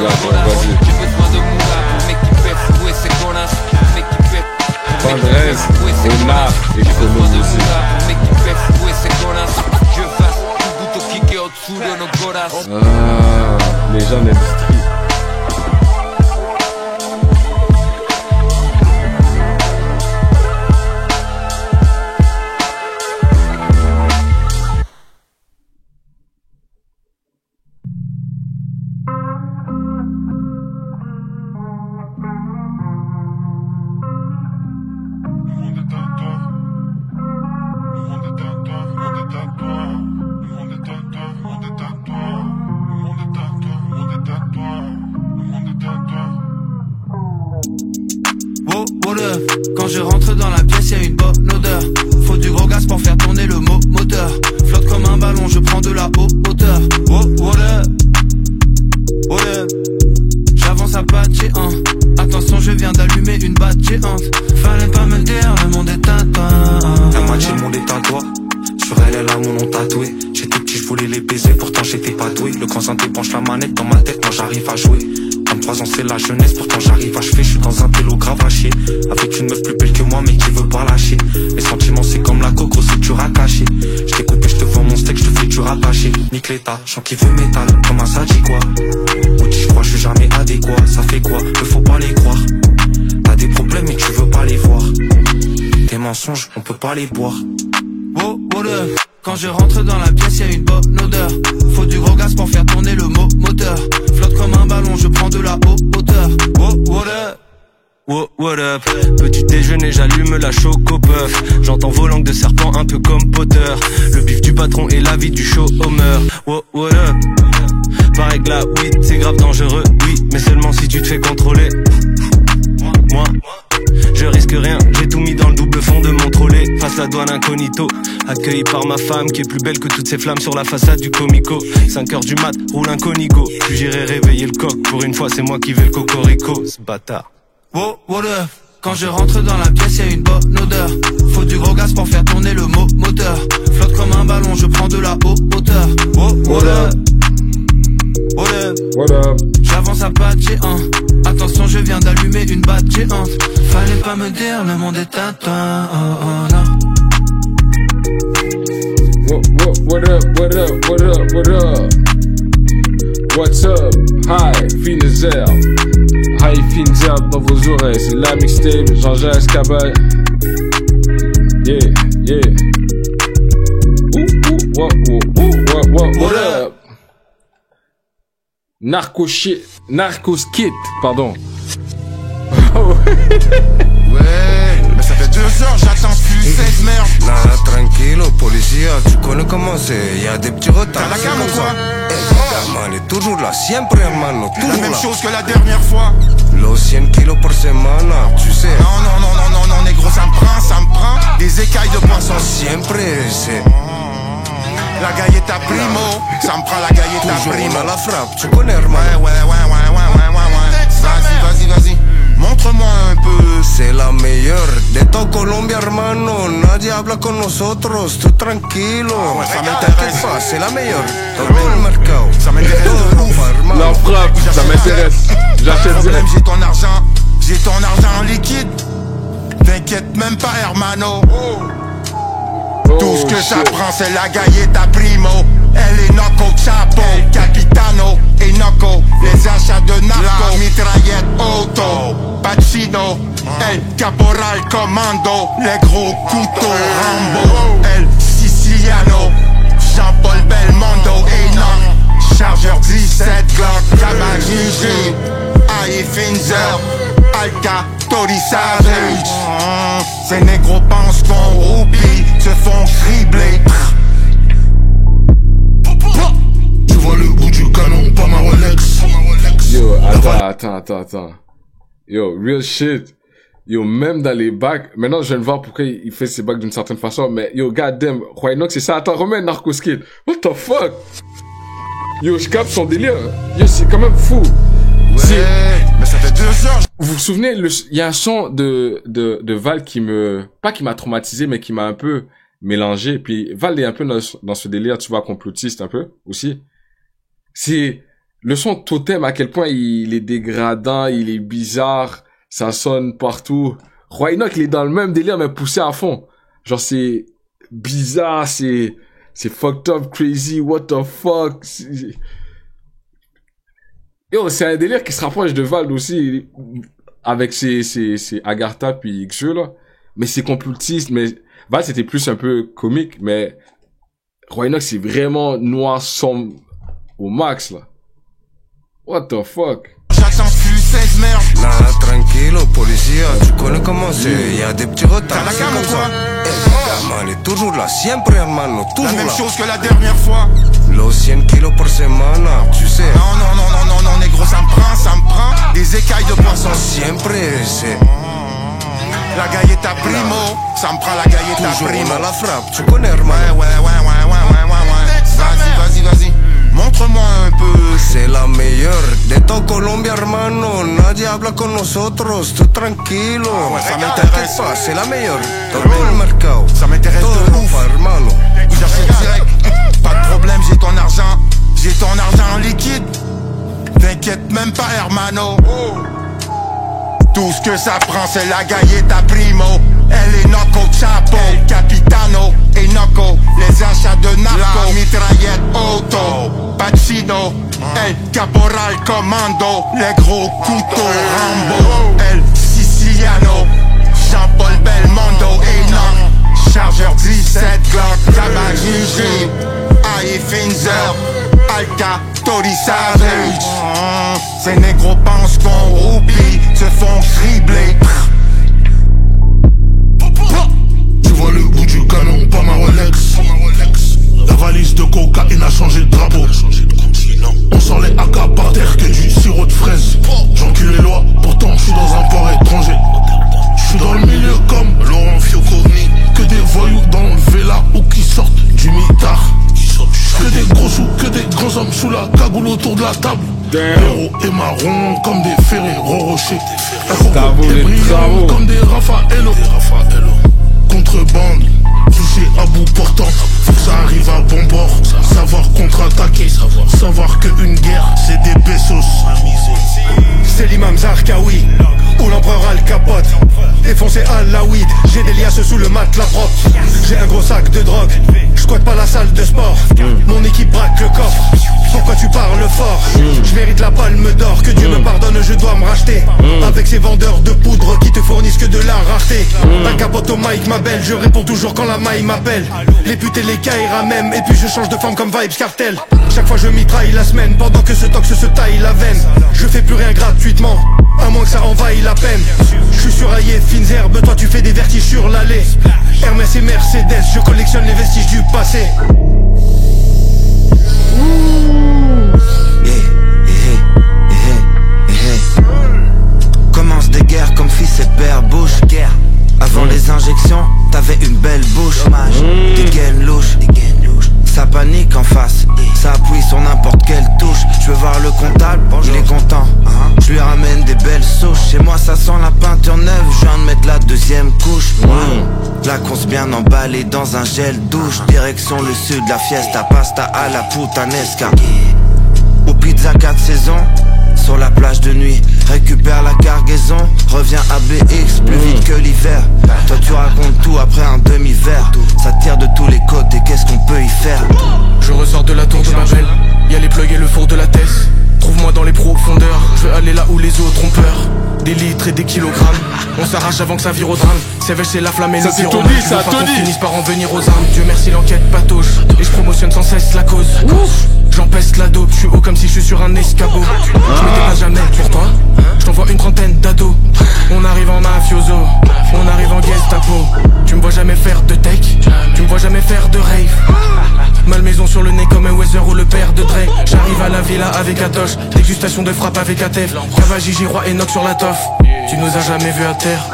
là, vas-y. J'ai besoin de moula pour m'équiper, fouer ces connasses. Pandrez, Onard et Chrono aussi. Je fasse tout bout au kick et au-dessous de nos godasses. Ah, les gens d'industrie. Quand je rentre dans la pièce, y'a une bonne odeur. Faut du gros gaz pour faire tourner le moteur. Flotte comme un ballon, je prends de la hauteur. What up? J'avance à pas de géant. Attention, je viens d'allumer une batte géante. Fallait pas me le dire, le monde est à toi. La moitié le monde est à toi. Sur elle a mon nom tatoué. J'étais petit, je voulais les baiser, pourtant j'étais pas doué. Le grand synthé penche la manette dans ma tête, moi j'arrive à jouer. 23 ans c'est la jeunesse, pourtant j'arrive à chever. Je suis dans un pélo grave à chier, avec une meuf plus belle que moi mais qui veut pas lâcher. Mes sentiments c'est comme la coco, c'est dur à cacher. Je t'ai coupé, je te vends mon steak, je te fais du rattaché. Nique l'état, chant qui veut métal, comme un ça dit quoi. Outil je crois, je suis jamais adéquat. Ça fait quoi, ne faut pas les croire. T'as des problèmes mais tu veux pas les voir. Tes mensonges, on peut pas les boire. What up? Quand je rentre dans la pièce, y'a une bonne odeur. Faut du gros gaz pour faire tourner le moteur. Flotte comme un ballon, je prends de la hauteur. What up? Petit déjeuner, j'allume la choco-puff. J'entends vos langues de serpent un peu comme Potter. Le bif du patron et la vie du chômeur. What up? Pareil que la weed, c'est grave dangereux, oui, mais seulement si tu te fais contrôler. Moi, je risque rien, j'ai tout mis dans le double fond de mon trolley. Face la douane incognito, accueilli par ma femme qui est plus belle que toutes ces flammes sur la façade du comico. 5h du mat, roule un conico. Puis j'irai réveiller le coq, pour une fois c'est moi qui vais le cocorico, ce bâtard. What up? Quand je rentre dans la pièce, y'a une bonne odeur. Faut du gros gaz pour faire tourner le moteur. Flotte comme un ballon, je prends de la hauteur. What up? What up? J'avance à pas de géant. Attention, je viens d'allumer une batte géante. Fallait pas me dire, le monde est à toi. What up? What's up? Hi, Finzer. Hi, Finzer dans vos oreilles. C'est la mixtape, Jean-Jacques Cabal. Yeah. What up? Narcos Kid, pardon. Ouais, mais ça fait 2 heures, j'attends plus cette merde. Nah, tranquilo, policia, tu connais comment c'est, y'a des petits retards. T'as la gamme ou quoi? Man, est toujours là, siempre hermano, toujours la même là. chose que la dernière fois. Los 100 kilos por semana, tu sais. Non, négro, ça me prend des écailles de poisson. Siempre, c'est... La galleta primo, ça me prend la galleta primo. Toujours la frappe, tu connais hermano. Ouais. Vas-y. Montre-moi un peu. C'est la meilleure de todo Colombia, hermano. Nadie habla con nosotros, tú tranquilo. Ouais, ça m'intéresse pas, c'est la meilleure. Todo el mercado. Ça m'intéresse de ouf. La frappe, ça m'intéresse. J'achète direct. J'ai ton argent en liquide. T'inquiète même pas, hermano. Tout ce que ça prend, c'est la galleta primo. Elle est Noco, Chapo, Capitano et Noco. Les achats de narco, la mitraillette auto, Pacino, El Caporal Commando, les gros couteaux Rambo, El Siciliano, Jean-Paul Belmondo et non, chargeur 17 Glock, Cabagigi, Aïe Finzer, Alka, Tori Savage. Ces négros pensent qu'on roupie, se font cribler. Je vois le bout du canon, pas ma ouais. attends. Yo, real shit. Yo, même dans les bacs, maintenant je viens de voir pourquoi il fait ses bacs d'une certaine façon, mais yo, goddamn, Roynox, c'est ça. Attends, remets Narcoskid. What the fuck? Yo, je capte son délire. Yo, c'est quand même fou. Ouais, mais ça fait 2 heures. Vous vous souvenez, il y a un son de Val pas qui m'a traumatisé, mais qui m'a un peu mélangé. Puis Val est un peu dans ce délire, tu vois, complotiste un peu, aussi. C'est le son Totem, à quel point il est dégradant, il est bizarre, ça sonne partout. Roynox, il est dans le même délire, mais poussé à fond. Genre, c'est bizarre, c'est fucked up, crazy, what the fuck. Yo, c'est un délire qui se rapproche de Vald aussi, avec ses Agartha puis XE, là. Mais c'est complotiste, mais Vald, c'était plus un peu comique, mais Roynox, c'est vraiment noir, sombre au max, là. What the fuck? J'attends plus 16 merde. Nada, tranquilo, policia, tu connais comment c'est. Y'a des petits retards, c'est comme ça. Man, est toujours là, siempre, hermano, toujours là. La même chose que la dernière fois. Los 100 kilos por semana, tu sais. Non, négro, ça me prend. Des écailles de poisson. Siempre, c'est. La galleta primo, ça me prend la galleta toujours primo. On a la frappe, tu connais, hermano. Ouais. Vas-y. Montre-moi un peu. C'est la meilleure de todo Colombia, hermano. Nadie habla con nosotros, tú tranquilo. Ça m'intéresse pas, c'est la meilleure. Todo el mercado. Ça m'intéresse de ouf, hermano. J'achète direct. Pas de problème, j'ai ton argent en liquide. T'inquiète même pas, hermano. Tout ce que ça prend, c'est la galleta primo. Elle est Noco Chapo, El Capitano et Noco. Les achats de narco, la mitraillette auto, Pacino, El Caporal Commando. Les gros couteaux Rambo, El Siciliano, Jean-Paul Belmondo et non. Chargeur 17 Glock, Tabac Aïe Finzer, Alka, Tori Savage. Ces négros pensent qu'on roupie, se font cribler. Tu vois le bout du canon, pas ma Rolex. La valise de cocaïne a changé de drapeau. On sort les AK par terre que du sirop de fraise. J'encule les lois, pourtant je suis dans un port étranger. Je suis dans le milieu comme Laurent Fioconi. Que des voyous dans le Vela ou qui sortent du mitard. Que des gros sous, que des grands hommes sous la cagoule autour de la table. Héros et marron comme des Ferrero Rocher. Des brillants comme des Raffaello. Contrebande, touché à bout portant. Faut que ça arrive à bon bord. Savoir contre-attaquer. Savoir qu'une guerre c'est des pesos. C'est l'imam Zarqawi ou l'empereur Al Capote. Défoncé à la weed, j'ai des liasses sous le matelas propre. J'ai un gros sac de drogue, je squatte pas la salle de sport. Mon équipe braque le coffre, pourquoi tu parles fort? Je mérite la palme d'or, que Dieu me pardonne, je dois me racheter. Avec ces vendeurs de poudre qui te fournissent que de la rareté. Al Capote au mic m'appelle, je réponds toujours quand la maille m'appelle. Les putes et les caïras même, et puis je change de forme comme Vibes Cartel. Chaque fois je mitraille la semaine, pendant que ce tox se taille la veine. Je fais plus rien gratuitement, à moins que ça envahisse la peine. Je suis suraillé, fines herbes, toi tu fais des vertiges sur l'allée. Hermès et Mercedes, je collectionne les vestiges du passé. Commence des guerres comme fils et père Bush. Avant les injections, t'avais une belle bouche. Des gaines louches, ça panique en face, ça appuie sur n'importe quelle touche. Je veux voir le comptable, il est content. Je lui ramène des belles souches. Chez moi ça sent la peinture neuve, je viens de mettre la deuxième couche. La conce bien emballée dans un gel douche. Direction le sud, la fiesta, pasta à la putanesca. Ou pizza 4 saisons, sur la plage de nuit. Récupère la cargaison, reviens à BX plus vite que l'hiver. Toi tu racontes tout après un demi-verre. Ça tire de tous les côtés, qu'est-ce qu'on peut y faire? Je ressors de la tour de Babel, y'a les plugs et le four de la Tess. Trouve-moi dans les profondeurs, je veux aller là où les autres ont peur. Des litres et des kilogrammes, on s'arrache avant que ça vire au drame. C'est la flamme et le pyromane. Je veux pas qu'on finisse par en venir aux armes. Dieu merci l'enquête patauge, et je promotionne sans cesse la cause. J'empeste la dope, je suis haut comme si je suis sur un escabeau. Je me dépasse jamais pour toi, je t'envoie une trentaine d'ados. On arrive en mafioso, on arrive en Gestapo. Tu me vois jamais faire de tech, tu me vois jamais faire de rave. Malmaison sur le nez comme un Weezer ou le père de Dre. J'arrive à la villa avec Atoche, dégustation de frappe avec Atef. Cavagi, Giroir et Nox sur la toffe. Tu nous as jamais vu à terre.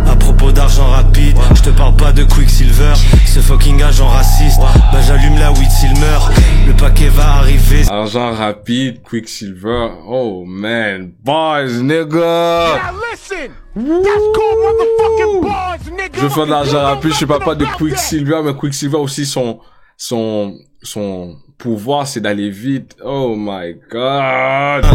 À propos d'argent rapide, je te parle pas de Quicksilver. Ce fucking agent raciste, bah j'allume la weed s'il meurt. Le paquet va arriver. Argent rapide, Quicksilver. Oh man, bars, nigga. Je veux faire de l'argent rapide, je sais pas de Quicksilver, mais Quicksilver aussi son pouvoir c'est d'aller vite. Oh my god.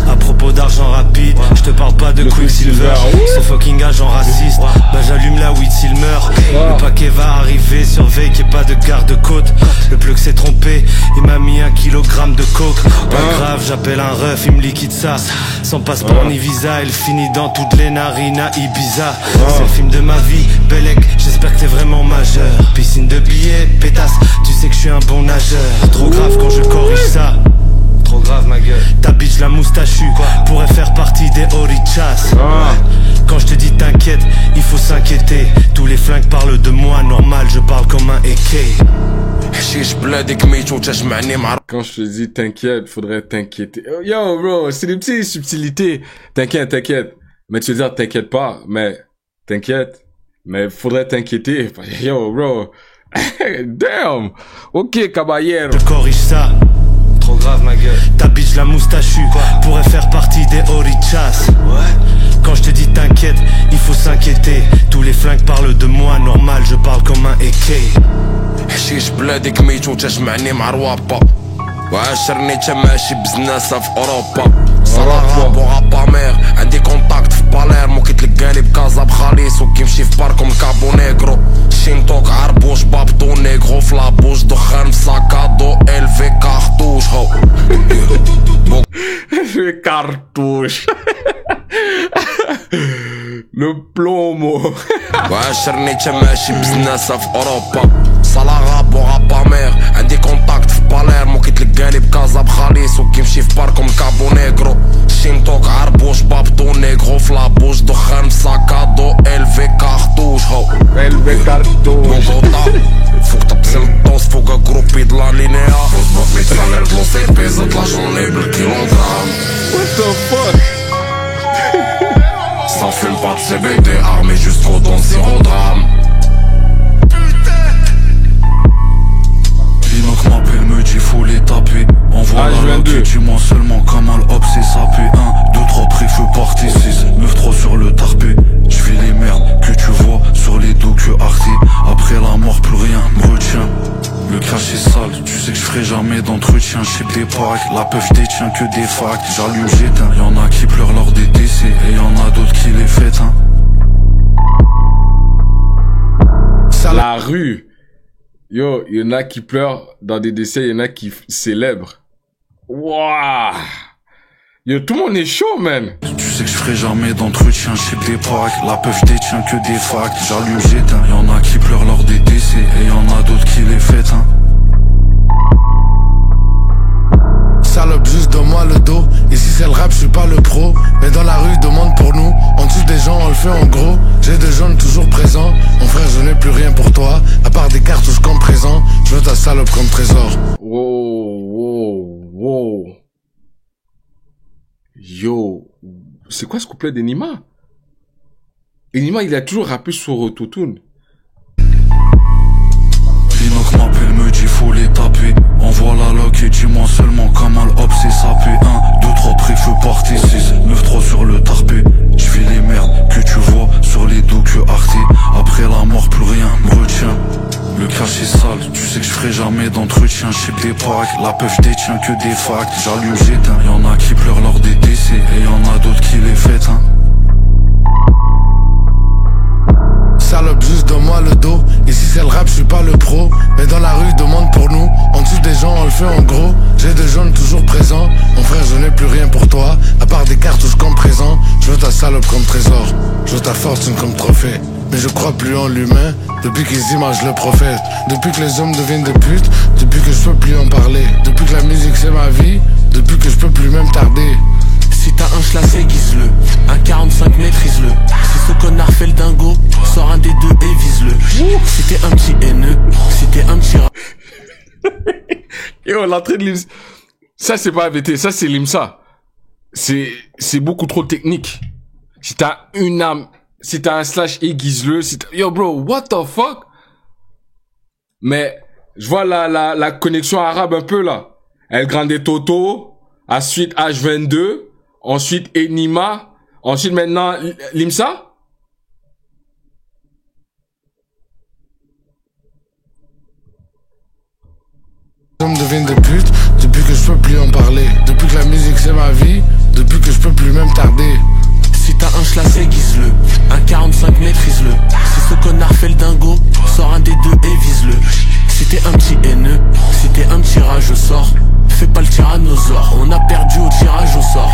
À propos d'argent rapide, je te parle pas de Quicksilver. Ce fucking agent raciste, bah j'allume la weed s'il meurt. Le paquet va arriver, surveille qu'il n'y ait pas de garde-côte. Le plug s'est trompé, il m'a mis 1 kilogramme de coke. Pas grave, j'appelle un ref, il me liquide ça. Sans passeport ni visa, elle finit dans toutes les narines à Ibiza. C'est le film de ma vie, Belek, j'espère que t'es vraiment majeur. Piscine de billets, pétasse, tu sais que je suis un bon nageur. Trop grave quand je corrige ça. Trop grave ma gueule. Ta bitch la moustachue pourrait faire partie des Orichas. Quand je te dis t'inquiète, il faut s'inquiéter. Tous les flingues parlent de moi, normal je parle comme un AK. Quand je te dis t'inquiète, faudrait t'inquiéter. Yo bro, c'est des petites subtilités. T'inquiète. Mais tu veux dire t'inquiète pas, mais t'inquiète. Mais faudrait t'inquiéter. Yo bro. Damn. Ok caballero. Je corrige ça. Trop grave ma gueule. Ta bitch la moustachue pourrait faire partie des Orichas. Quand je te dis t'inquiète, il faut s'inquiéter. Tous les flingues parlent de moi, normal je parle comme un AK. وعاشرني تماشي بزناسة في أوروبا صراحة بوغا مير عندي كونتاكت في باليرمو كي تلقاني بكازا بخاليس وكيمشي في باركم كابو نيغرو شينتوك عربوش بابطو نيغرو في لابوش دخان في ساكادو إلفي كارتوش هو Le cartouche. Le plomo. وعاشرني تماشي بزناسة في أوروبا صلاغا بوغا مير عندي كونتاكت في باليرمو كي تلقاني بكازا بخاليس وكيمشي في باركم كابو نيغرو شينتوك عربوش بابطو نيغرو في لابوش دخان في ساكادو إلفي كارتوش هو إلفي كارتوش فوق تبسل الدوس فوق جروبي د لا لينيا فوق بطلي تسالر دلو سي بيزا د لا جوني بالكيلوغرام What the fuck? Ça fume pas de CBD armé jusqu'au don, zéro drame. Binoc m'appelle, me dit faut les taper. Envoie la loque et dis-moi seulement comment l'op c'est sapé. 1, 2, 3 préfeu partie 6, 9, 3 sur le tarpé. J'fais les merdes que tu vois sur les dos que Arte. Après la mort plus rien me retient. Le cash est sale, tu sais que je ferai jamais d'entretien. J'sais des packs, la peuf détient que des facts. J'allume, j'éteins, y'en a qui pleurent lors des décès et y'en a d'autres qui les fêtent hein. La rue. Yo, y'en a qui pleurent dans des décès, y'en a qui célèbrent. Wouah. Yo, tout le monde est chaud, man. Tu sais que je ferai jamais d'entretien, j'sais des packs. La peuf détient que des facts. J'allume, j'éteins, y'en a qui pleurent lors des décès et y'en a d'autres qui les fêtent hein. Salope, juste donne-moi le dos. Ici c'est le rap, je suis pas le pro. Mais dans la rue, demande pour nous. On tue des gens, on le fait en gros. J'ai des jeunes toujours présents. Mon frère, je n'ai plus rien pour toi. À part des cartouches comme présent. Je veux ta salope comme trésor. Wow. Yo. C'est quoi ce couplet d'Enima? Enima, il a toujours rappé sur Autotune. Binoc m'appelle, me dit faut les taper. Envoie la loque et dis-moi seulement comment l'op c'est sapé. 1, 2, 3 préfeu partie 6, 9, 3 sur le tarpé. J'fais les merdes que tu vois sur les dos que Arte. Après la mort plus rien me retient. Le cash est sale, tu sais que je ferai jamais d'entretien. J'sais des packs, la peuf détient que des facts. J'allume, j'éteins, y'en a qui pleurent lors des décès et y'en a d'autres qui les fêtent hein. Salope, juste donne-moi le dos. Ici c'est le rap, je suis pas le pro. Mais dans la rue, demande pour nous. On tue des gens, on le fait en gros. J'ai des jeunes toujours présents. Mon frère, je n'ai plus rien pour toi. À part des cartouches comme présent. Je veux ta salope comme trésor. Je veux ta fortune comme trophée. Mais je crois plus en l'humain. Depuis qu'ils imagent le prophète. Depuis que les hommes deviennent des putes. Depuis que je peux plus en parler. Depuis que la musique c'est ma vie. Depuis que je peux plus même tarder. Si t'as un chlassé, guise-le. Un 45, maîtrise-le. Si se connaît Yo, l'entrée de l'IMSA. Ça, c'est pas AVT, ça, c'est l'IMSA. C'est beaucoup trop technique. Si t'as une arme, si t'as un slash aiguise-le, yo, bro, what the fuck? Mais, je vois la connexion arabe un peu, là. El Grande Toto, ensuite H22, ensuite Enima, ensuite maintenant l'IMSA. Hommes deviennent des putes depuis que je peux plus en parler. Depuis que la musique c'est ma vie, depuis que je peux plus même tarder. Si t'as un schlass, aiguise-le. Un 45, maîtrise-le. Si ce connard fait le dingo, sors un des deux et vise-le. Si t'es un petit haineux, si t'es un petit rage au sort, fais pas le tyrannosaure. On a perdu au tirage au sort.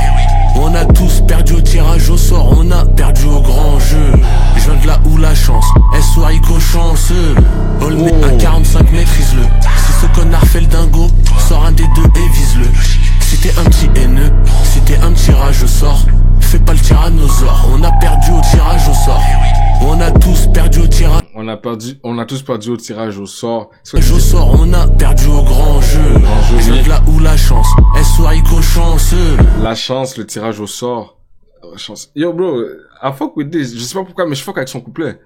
On a tous perdu au tirage au sort. On a perdu au grand jeu. Je viens de là où la chance, SO Rico chanceux. Olney, un 45, maîtrise-le. Si ce connard fait le dingo, sors un des deux et vise-le. Si t'es un petit haineux, si t'es un petit rage au sort, fais pas le tyrannosaure. On a perdu au tirage au sort. On a tous perdu au tirage. On a tous perdu au tirage au sort. Au sort, on a perdu au grand jeu. Je viens de là où la chance, SO Rico chanceux. La chance, le tirage au sort. Chance. Yo bro, I fuck with this. Je sais pas pourquoi, mais je fuck avec son couplet.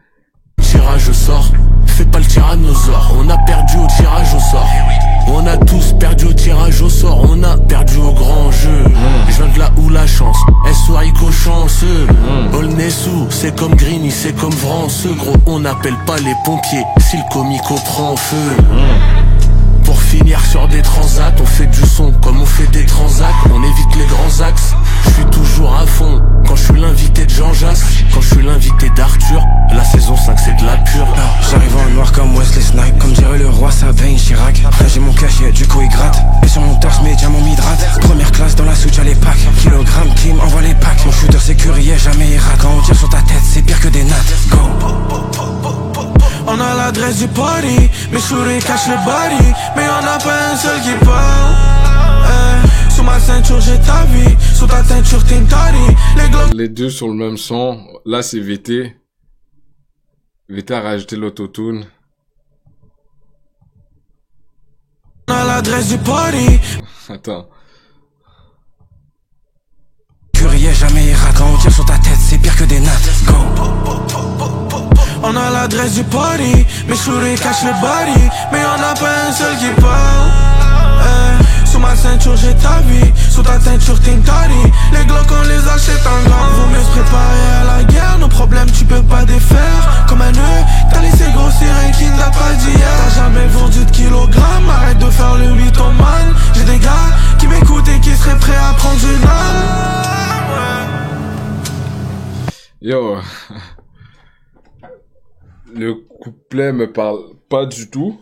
Tirage au sort, fais pas le tyrannosaure. On a perdu au tirage au sort. On a tous perdu au tirage au sort. On a perdu au grand jeu. Je viens de là où la chance, SO Rico chanceux. Olnessou, c'est comme Greeny, c'est comme Vranceux. Gros, on n'appelle pas les pompiers si le comico prend feu. Pour finir sur des transats, on fait du son comme on fait des transats. On évite les grands axes, je suis toujours à fond. Quand je suis l'invité de Jean Jass, quand je suis l'invité d'Arthur, la saison 5 c'est de la pure. J'arrive en noir comme Wesley Snipes, comme dirait le roi Sabin Chirac. Après j'ai mon cachet, du coup il gratte. Et sur mon torse mes diamants m'hydratent. Première classe dans la souche à les packs. Kilogramme qui m'envoie les packs. Mon shooter sécurisé jamais ira. Quand on tire sur ta tête c'est pire que des nattes. Go. On a l'adresse du party, mes souris cachent le body, mais y'en a pas un seul qui parle. Sous ma ceinture j'ai ta vie, sous ta teinture t'es une tari. Les deux sur le même son. Là c'est VT. VT a rajouté l'autotune. On a l'adresse du party. Attends. Curier jamais ira. Quand on tire sur ta tête c'est pire que des nattes. Go. On a l'adresse du party, mes souris cachent le body, mais y'en a pas un seul qui parle. Sous ma ceinture j'ai ta vie, sous ta teinture t'es une tari. Les glocks on les achète en grand. Vaut mieux se préparer à la guerre, nos problèmes tu peux pas défaire. Comme un nœud, t'as laissé grossir un qui n'a pas d'hier. T'as jamais vendu de kilogrammes, arrête de faire le mythomane. J'ai des gars qui m'écoutent et qui seraient prêts à prendre une âme. Yo. Le couplet me parle pas du tout.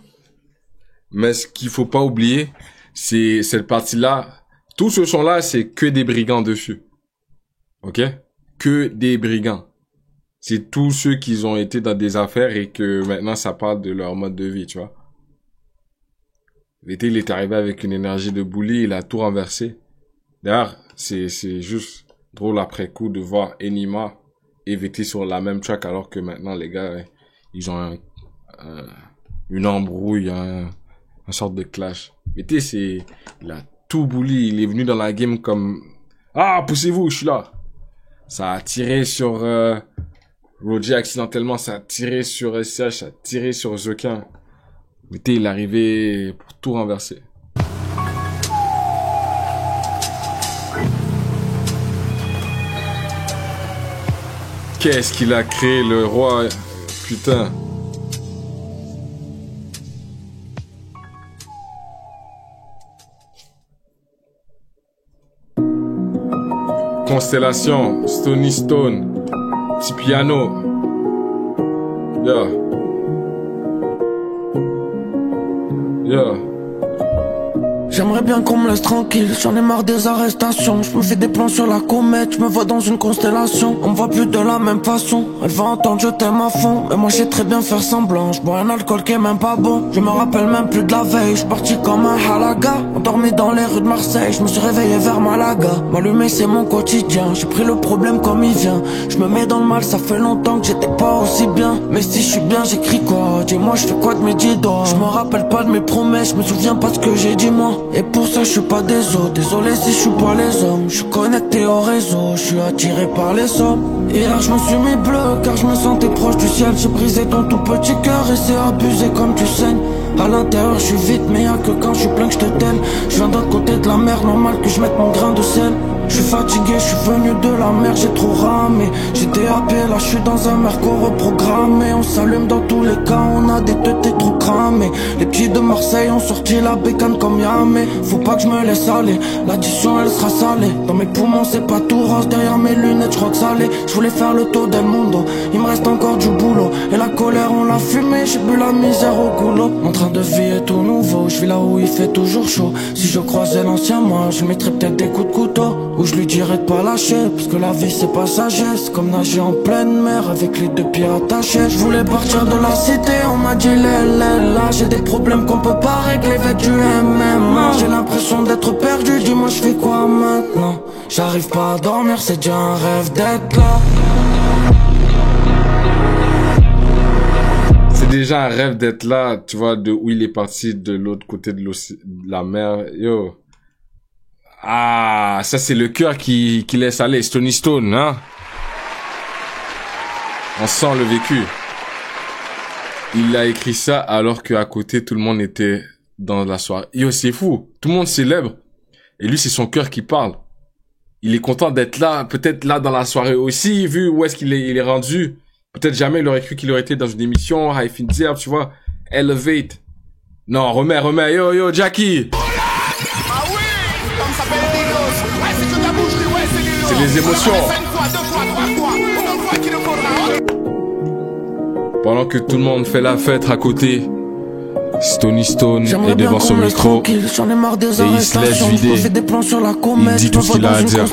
Mais ce qu'il faut pas oublier, c'est cette partie-là. Tout ce son-là, c'est que des brigands dessus. Ok? Que des brigands. C'est tous ceux qui ont été dans des affaires et que maintenant ça parle de leur mode de vie, tu vois. L'été, il est arrivé avec une énergie de bully, il a tout renversé. D'ailleurs, c'est juste drôle après coup de voir Enima et VT sur la même track alors que maintenant les gars, ils ont une embrouille, un sorte de clash. VT, il a tout bully, il est venu dans la game comme ah, poussez-vous, je suis là. Ça a tiré sur Roger accidentellement, ça a tiré sur SCH, ça a tiré sur Zokin. VT, il est arrivé pour tout renverser. Qu'est-ce qu'il a créé, le roi, putain. Constellation, Stony Stone, petit piano. Yeah. Yeah. J'aimerais bien qu'on me laisse tranquille, j'en ai marre des arrestations. Je me fais des plans sur la comète, je me vois dans une constellation. On me voit plus de la même façon, elle va entendre je t'aime à fond. Mais moi j'ai très bien faire semblant, je bois un alcool qui est même pas bon. Je me rappelle même plus de la veille, je suis parti comme un halaga. Endormi dans les rues de Marseille, je me suis réveillé vers Malaga. M'allumer c'est mon quotidien, j'ai pris le problème comme il vient. Je me mets dans le mal, ça fait longtemps que j'étais pas aussi bien. Mais si je suis bien, j'écris quoi? Dis-moi je fais quoi de mes 10 doigts? Je me rappelle pas de mes promesses, je me souviens pas de ce que j'ai dit moi. Et pour ça je suis pas désolé si je suis pas les hommes. Je suis connecté au réseau, je suis attiré par les sommes. Hier je me suis mis bleu car je me sentais proche du ciel. J'ai brisé ton tout petit cœur et c'est abusé comme tu saignes. À l'intérieur je suis vite mais y'a que quand je suis plein que je te telle. Je viens d'autre côté de la mer, normal que je mette mon grain de sel. Je suis fatigué, je suis venu de la mer, j'ai trop ramé. J'étais happé, là je suis dans un merco reprogrammé. On s'allume dans tous les cas, on a des têtes trop cramées. Les petits de Marseille ont sorti la bécane comme Yamé. Faut pas que je me laisse aller, l'addition elle sera salée. Dans mes poumons c'est pas tout rose, derrière mes lunettes je crois que ça l'est. Je voulais faire le tour del mundo, il me reste encore du boulot. Et la colère on l'a fumée, j'ai bu la misère au goulot. Mon train de vie est tout nouveau, je vis là où il fait toujours chaud. Si je croisais l'ancien moi, je mettrais peut-être des coups de couteau. Ou je lui dirais de pas lâcher, parce que la vie c'est passager. C'est comme nager en pleine mer avec les deux pieds attachés. Je voulais partir de la cité, on m'a dit là j'ai des problèmes qu'on peut pas régler avec du MMA. J'ai l'impression d'être perdu, dis-moi je fais quoi maintenant? J'arrive pas à dormir, c'est déjà un rêve d'être là. C'est déjà un rêve d'être là, tu vois, de où il est parti, de l'autre côté de la mer. Yo. Ah, ça c'est le cœur qui laisse aller, Stony Stone, hein. On sent le vécu. Il a écrit ça alors qu'à côté tout le monde était dans la soirée. Yo, c'est fou. Tout le monde célèbre. Et lui, c'est son cœur qui parle. Il est content d'être là, peut-être là dans la soirée aussi, vu où est-ce qu'il est rendu. Peut-être jamais il aurait cru qu'il aurait été dans une émission, High Finzer, tu vois, Elevate. Non, remets, yo, Jackie. C'est les émotions. Pendant que tout le monde fait la fête à côté, Stony Stone est devant son micro et il se laisse vider. Il dit tout ce qu'il a à dire.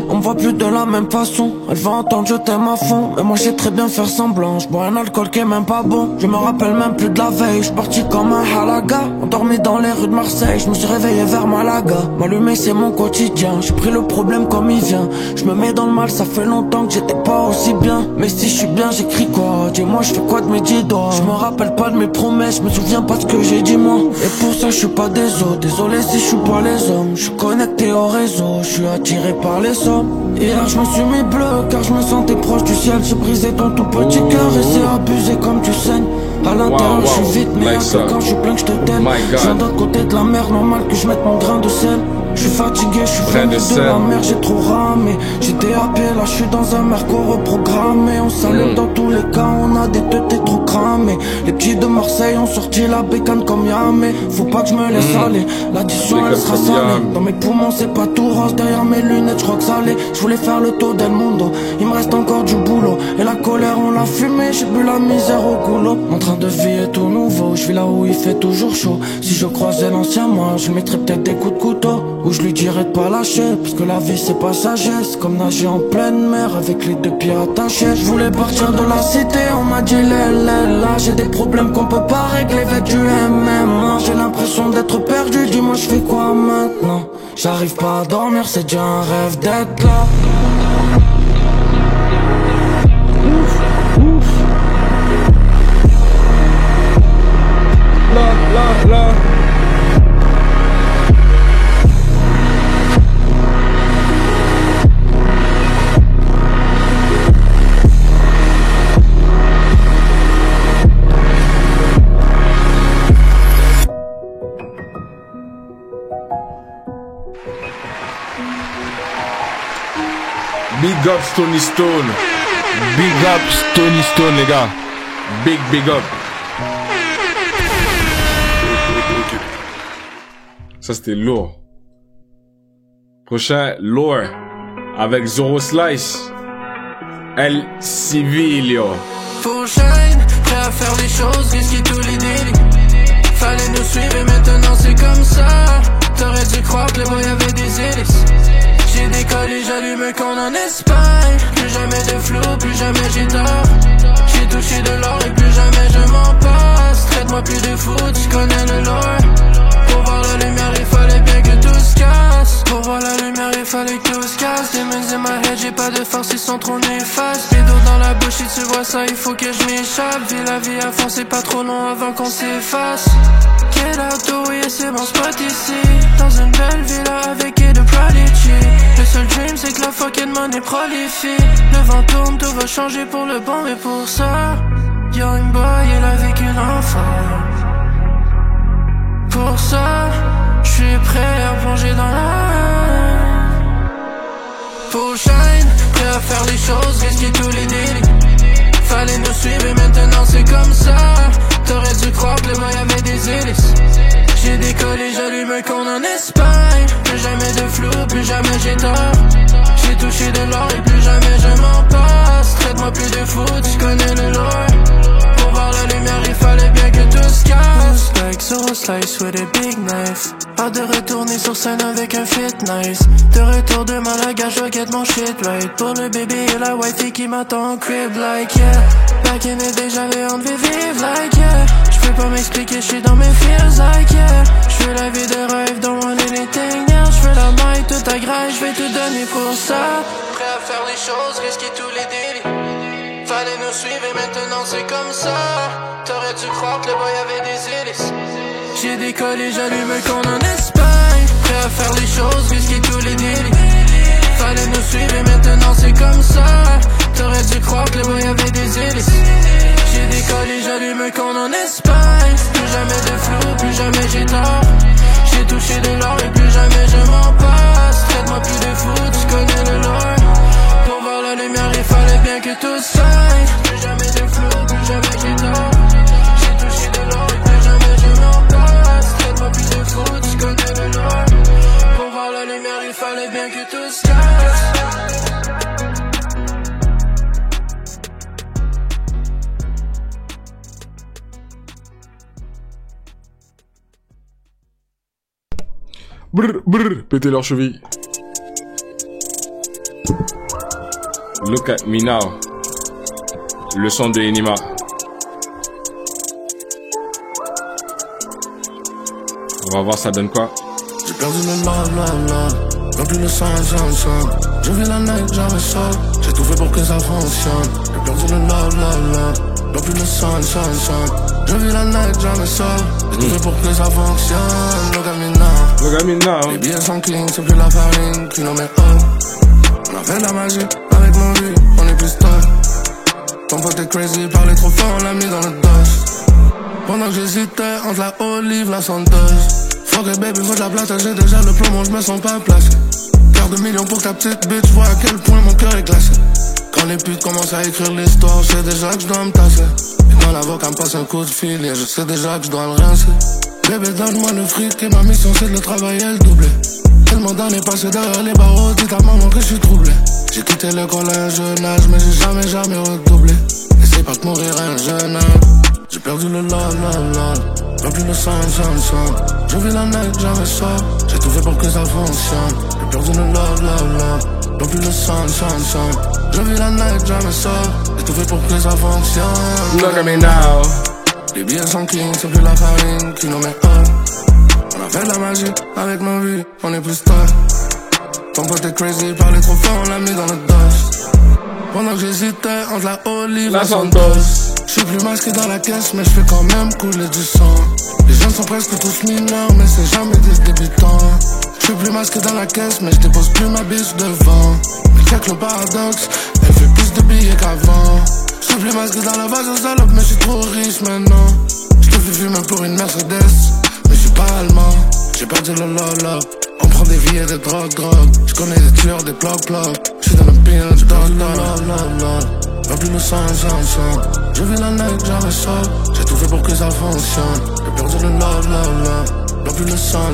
On me voit plus de la même façon. Elle va entendre je t'aime à fond. Mais moi j'ai très bien faire semblant. Je bois un alcool qui est même pas bon. Je me rappelle même plus de la veille. Je suis parti comme un halaga. Endormi dans les rues de Marseille. Je me suis réveillé vers Malaga. M'allumer c'est mon quotidien. J'ai pris le problème comme il vient. Je me mets dans le mal, ça fait longtemps que j'étais pas aussi bien. Mais si je suis bien, j'écris quoi? Dis-moi je fais quoi de mes 10 doigts? Je me rappelle pas de mes promesses, je me souviens pas ce que j'ai dit moi. Et pour ça je suis pas désolé si je suis pas les hommes. Je suis connecté au réseau, je suis attiré par les sommes. Hier je me suis mis bleu car je me sentais proche du ciel. J'ai brisé ton tout petit cœur et c'est abusé comme tu saignes. À l'intérieur je suis vite mais quand je suis plein que je te telle. Je viens d'autre côté de la mer, normal que je mette mon grain de sel. Je suis fatigué, je suis venu de la mer, j'ai trop ramé. J'étais happé, là je suis dans un merco reprogrammé. On s'allume dans tous les cas, on a des têtes trop cramées. Les petits de Marseille ont sorti la bécane comme Yamé. Faut pas que je me laisse aller, l'addition elle sera salée. Dans mes poumons c'est pas tout rose, derrière mes lunettes je crois que ça l'est. Je voulais faire le tour del mundo, il me reste encore du boulot. Et la colère on l'a fumée, j'ai bu la misère au goulot. Mon train de vie est tout nouveau, je vis là où il fait toujours chaud. Si je croisais l'ancien moi, je mettrais peut-être des coups de couteau. Ou je lui dirais de pas lâcher, parce que la vie c'est passager. C'est comme nager en pleine mer avec les deux pieds attachés. Je voulais partir de la cité, on m'a dit là j'ai des problèmes qu'on peut pas régler avec du MMA. J'ai l'impression d'être perdu, dis-moi je fais quoi maintenant? J'arrive pas à dormir, c'est déjà un rêve d'être là. Là. Big up Stony Stone. Big up Stony Stone, les gars. Big up. Ça, c'était lourd. Prochain, Lore. Avec Zoro Slice. El Civilio. Full shine, prêt à faire les choses, risquer tous les délits. Fallait nous suivre et maintenant c'est comme ça. T'aurais dû croire que le boy avait des hélices. J'ai décollé, j'allume qu'on en Espagne. Plus jamais de flou, plus jamais j'ai tort. J'ai touché de l'or et plus jamais je m'en passe. Traite-moi plus de fou, tu connais le lore. Pour voir la lumière, il fallait bien que tout se casse. Pour voir la lumière, il fallait que tout se casse. Demons in my head, j'ai pas de force, ils sont trop néfastes. Les dos dans la bouche, si tu vois ça, il faut que je m'échappe. Vis la vie à fond, c'est pas trop long avant qu'on s'efface. Get out the way, c'est mon spot ici. Dans une belle villa avec de Prodigy. Le seul dream, c'est que la fucking money prolifie. Le vent tourne, tout va changer pour le bon, mais pour ça, young boy, il a vécu l'enfer. Pour ça, je suis prêt à plonger dans la... Pour shine, prêt à faire les choses, risquer tous les délits. Fallait nous suivre et maintenant c'est comme ça. T'aurais dû croire que le boy avait des hélices. J'ai décollé, j'allume qu'on en Espagne. Plus jamais de flou, plus jamais j'ai tort. J'ai touché de l'or et plus jamais je m'en passe. Traite-moi plus de fou, tu connais le lore. Pour voir la lumière, il fallait bien que tout se casse. Like so slice with a big knife. Hâte de retourner sur scène avec un fit nice. De retour de Malaga, je vais get mon shit right. Pour le bébé et la wifey qui m'attend en crib like yeah. Back in the day, j'avais envie de vivre like yeah. J'peux pas m'expliquer, j'suis dans mes feels like yeah. J'fais la vie de rêve, don't want anything else. J'fais la maille, tout à graille, j'vais tout donner pour ça. Prêt à faire les choses, risquer tous les délits. Fallait nous suivre et maintenant c'est comme ça. T'aurais dû croire que le boy avait des hélices. J'ai décollé, j'allume qu'on en Espagne. Prêt à faire les choses, risquer tous les délits. Fallait nous suivre et maintenant c'est comme ça. T'aurais dû croire que le boy avait des hélices. J'ai décollé, j'allume qu'on en Espagne. Plus jamais de flou, plus jamais j'ai tort. J'ai touché de l'or et plus jamais je m'en passe. Traite-moi plus de fou, tu connais le lore. Pour voir la lumière, il fallait bien que tout se fasse. Plus jamais de flou, plus jamais j'ai tort. J'ai touché de l'or et plus jamais je m'en passe. Traite-moi plus de fou, tu connais le lore. Pour voir la lumière, il fallait bien que tout se casse. Brr, brr, péter leurs chevilles. Look at me now. Le son de Enima. On va voir ça donne quoi. J'ai perdu le love, non plus le sang. Je vis la night, jamais seul. J'ai tout fait pour que ça fonctionne. J'ai perdu le love, non plus le sang. Je vis la night, jamais seul. J'ai tout fait pour que ça fonctionne. Look at me now. Les billets sont clean, c'est plus la farine qui nous met up. On a fait de la magie avec mon vie, on est plus stop. Ton pote est crazy, parlait trop fort, on l'a mis dans le dust. Pendant que j'hésitais entre la olive, la santeuse. Fuck it baby, faut de la place, j'ai déjà le plomb, je me sens pas placé. Quart de million pour ta petite bitch, vois à quel point mon cœur est glacé. Quand les putes commencent à écrire l'histoire, je sais déjà que je dois me tasser. Et quand l'avocat me passe un coup de fil, je sais déjà que je dois le rincer. Bébé donne-moi le fric et ma mission c'est de le travailler et le doubler. Tellement d'années passées derrière les barreaux, dis ta maman que je suis troublé. J'ai quitté l'école à un jeune âge, mais j'ai jamais redoublé. Essaye pas de mourir à un jeune âge. J'ai perdu le love, plus le sang. Je vis la night, jamais seul. J'ai tout fait pour que ça fonctionne. J'ai perdu le love, plus le sang. Je vis la night, jamais seul. J'ai tout fait pour que ça fonctionne. Look at me now. Les billets sont clean, c'est plus la farine qui nous met up. On a fait de la magie avec nos vies, on est plus stop. Ton pote est crazy, parlait trop fort, on l'a mis dans le dust. Pendant que j'hésitais entre la olive, la santos. J'suis plus masqué dans la caisse, mais j'fais quand même couler du sang. Les jeunes sont presque tous mineurs, mais c'est jamais des débutants. J'suis plus masqué dans la caisse, mais j'dépose plus ma biche devant. Mais check le paradoxe, elle fait plus de billets qu'avant. J'suis plus masqué dans la vase aux salopes, mais j'suis trop riche maintenant. J'te fais fumer pour une Mercedes, mais j'suis pas allemand. J'ai perdu le love. On prend des billets de drogue. J'connais des tueurs, des plop. J'suis dans le pire, j'dors love. Pas plus le sang. Je vis la night, jamais seul. J'ai tout fait pour que ça fonctionne. J'ai perdu le love. Pas plus le sang.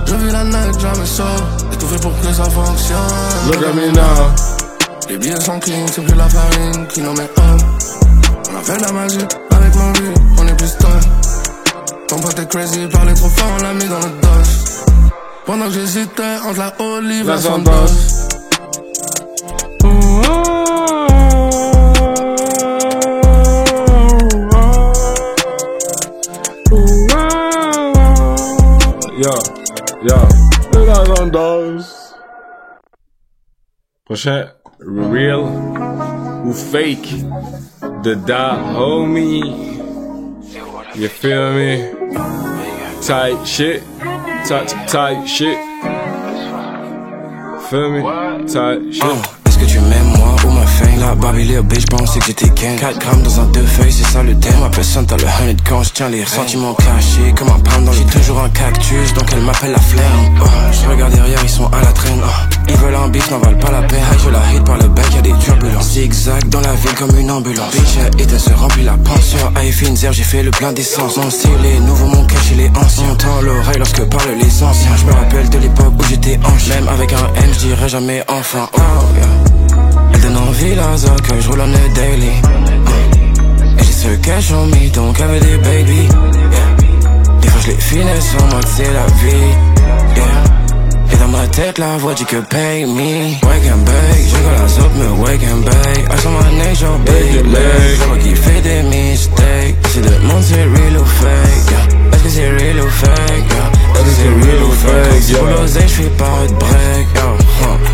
Je vis la night, jamais seul. J'ai tout fait pour que ça fonctionne. Look at me now. Les billets sont clean, c'est plus la farine qui nous met up. On a fait de la magie avec mon vie, on est plus stop. Ton pote est crazy, parlait trop fort, on l'a mis dans le dust. Pendant que j'hésitais entre la Olive et La la Santos. Santos. La Santos. Prochain, real ou fake de Da Homie. You feel me? Tight shit. Tight shit. Feel me? Tight shit. Est-ce que tu m'aimes moi ou ma fame? La Barbie little bitch pensait que j'étais Ken. 4 grammes dans un 2 feuilles, c'est ça le thème. Ma personne t'as le 100 quand je tiens les sentiments cachés comme un pound dans le. J'ai toujours un cactus donc elle m'appelle la flemme. Je regarde derrière, ils sont à la traîne. Ils veulent un beef, n'en valent pas la peine. Je la hit par le bec, y'a des turbulences. Zigzag dans la ville comme une ambulance. Bitch, elle se remplit la pension. Finzer, j'ai fait le plein d'essence. Mon style est nouveau, mon cash il est ancien. On tend l'oreille lorsque parlent les anciens. Je me rappelle de l'époque où j'étais ange. Même avec un M, je dirais jamais enfin. Oh yeah. Elle donne envie la zone que je roule en a daily. Et j'ai ce cash en me, donc elle veut des baby. Yeah. Des fois je les finesse en mode c'est la vie. Yeah. Et dans ma tête la voix dit que pay me. Wake and bake, je go la soupe me wake and bake. I saw my name genre big leg. Je vois qu'il fait des mistakes. C'est de monde c'est real ou fake, yeah. Est-ce que c'est real ou fake, yeah. Est-ce que c'est real ou fake, yeah. Pour l'oseille j'fais pas de break, yeah.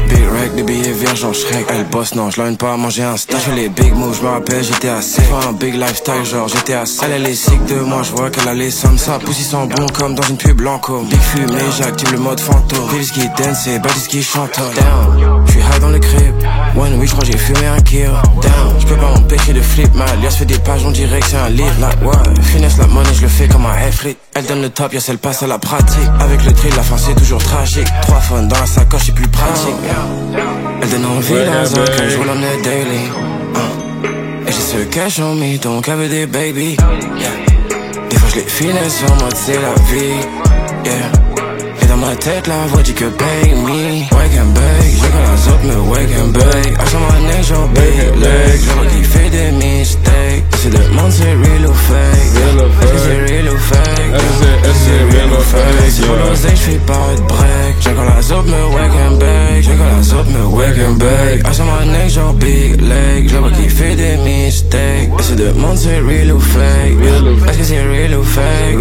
Big rec, des billets vierges en Shrek. Elle bosse, non, je l'emmène pas à manger un steak. J'fais les big moves, j'me rappelle, j'étais assez. Pas un big lifestyle, genre j'étais assez. Elle est sick de moi, j'vois qu'elle a les sommes. Ça pousse, ils sont bons comme dans une pub blanco. Big fumée, j'active le mode fantôme. Babies qui dance et baddies qui chantent. Down, j'suis high dans le crib. One week, j'crois j'ai fumé un kill. Down, j'peux pas m'empêcher de flip. Ma alias fait des pages, on dirait que c'est un livre. Like what? Finesse la monnaie, j'le fais comme un headflip. Elle donne le top, y'a celle passe à la pratique. Avec le drill, la fin c'est toujours tragique. 3 phones dans la sacoche, c'est plus pratique. Elle donne envie la zone quand je roule en a daily. Et j'ai ce cash en me, donc elle veut des baby. Yeah. Des fois je les finesse en mode c'est la vie. Yeah. Et dans ma tête la voix dit que pay me. Wake and bake, je quand la zone me wake and bake. I saw my name genre big leg. Je vois qu'il fait des mistakes. C'est de monde c'est real ou fake. Est-ce que c'est real ou fake? Est-ce que c'est real ou fake? Si pour l'oseille j'fais pas de break. Je quand la zone me wake and bake. Je quand la zone me wake and bake. I saw my name genre big leg. Je vois qu'il fait des mistakes. Et c'est de monde c'est real ou fake? Est-ce que c'est real ou fake?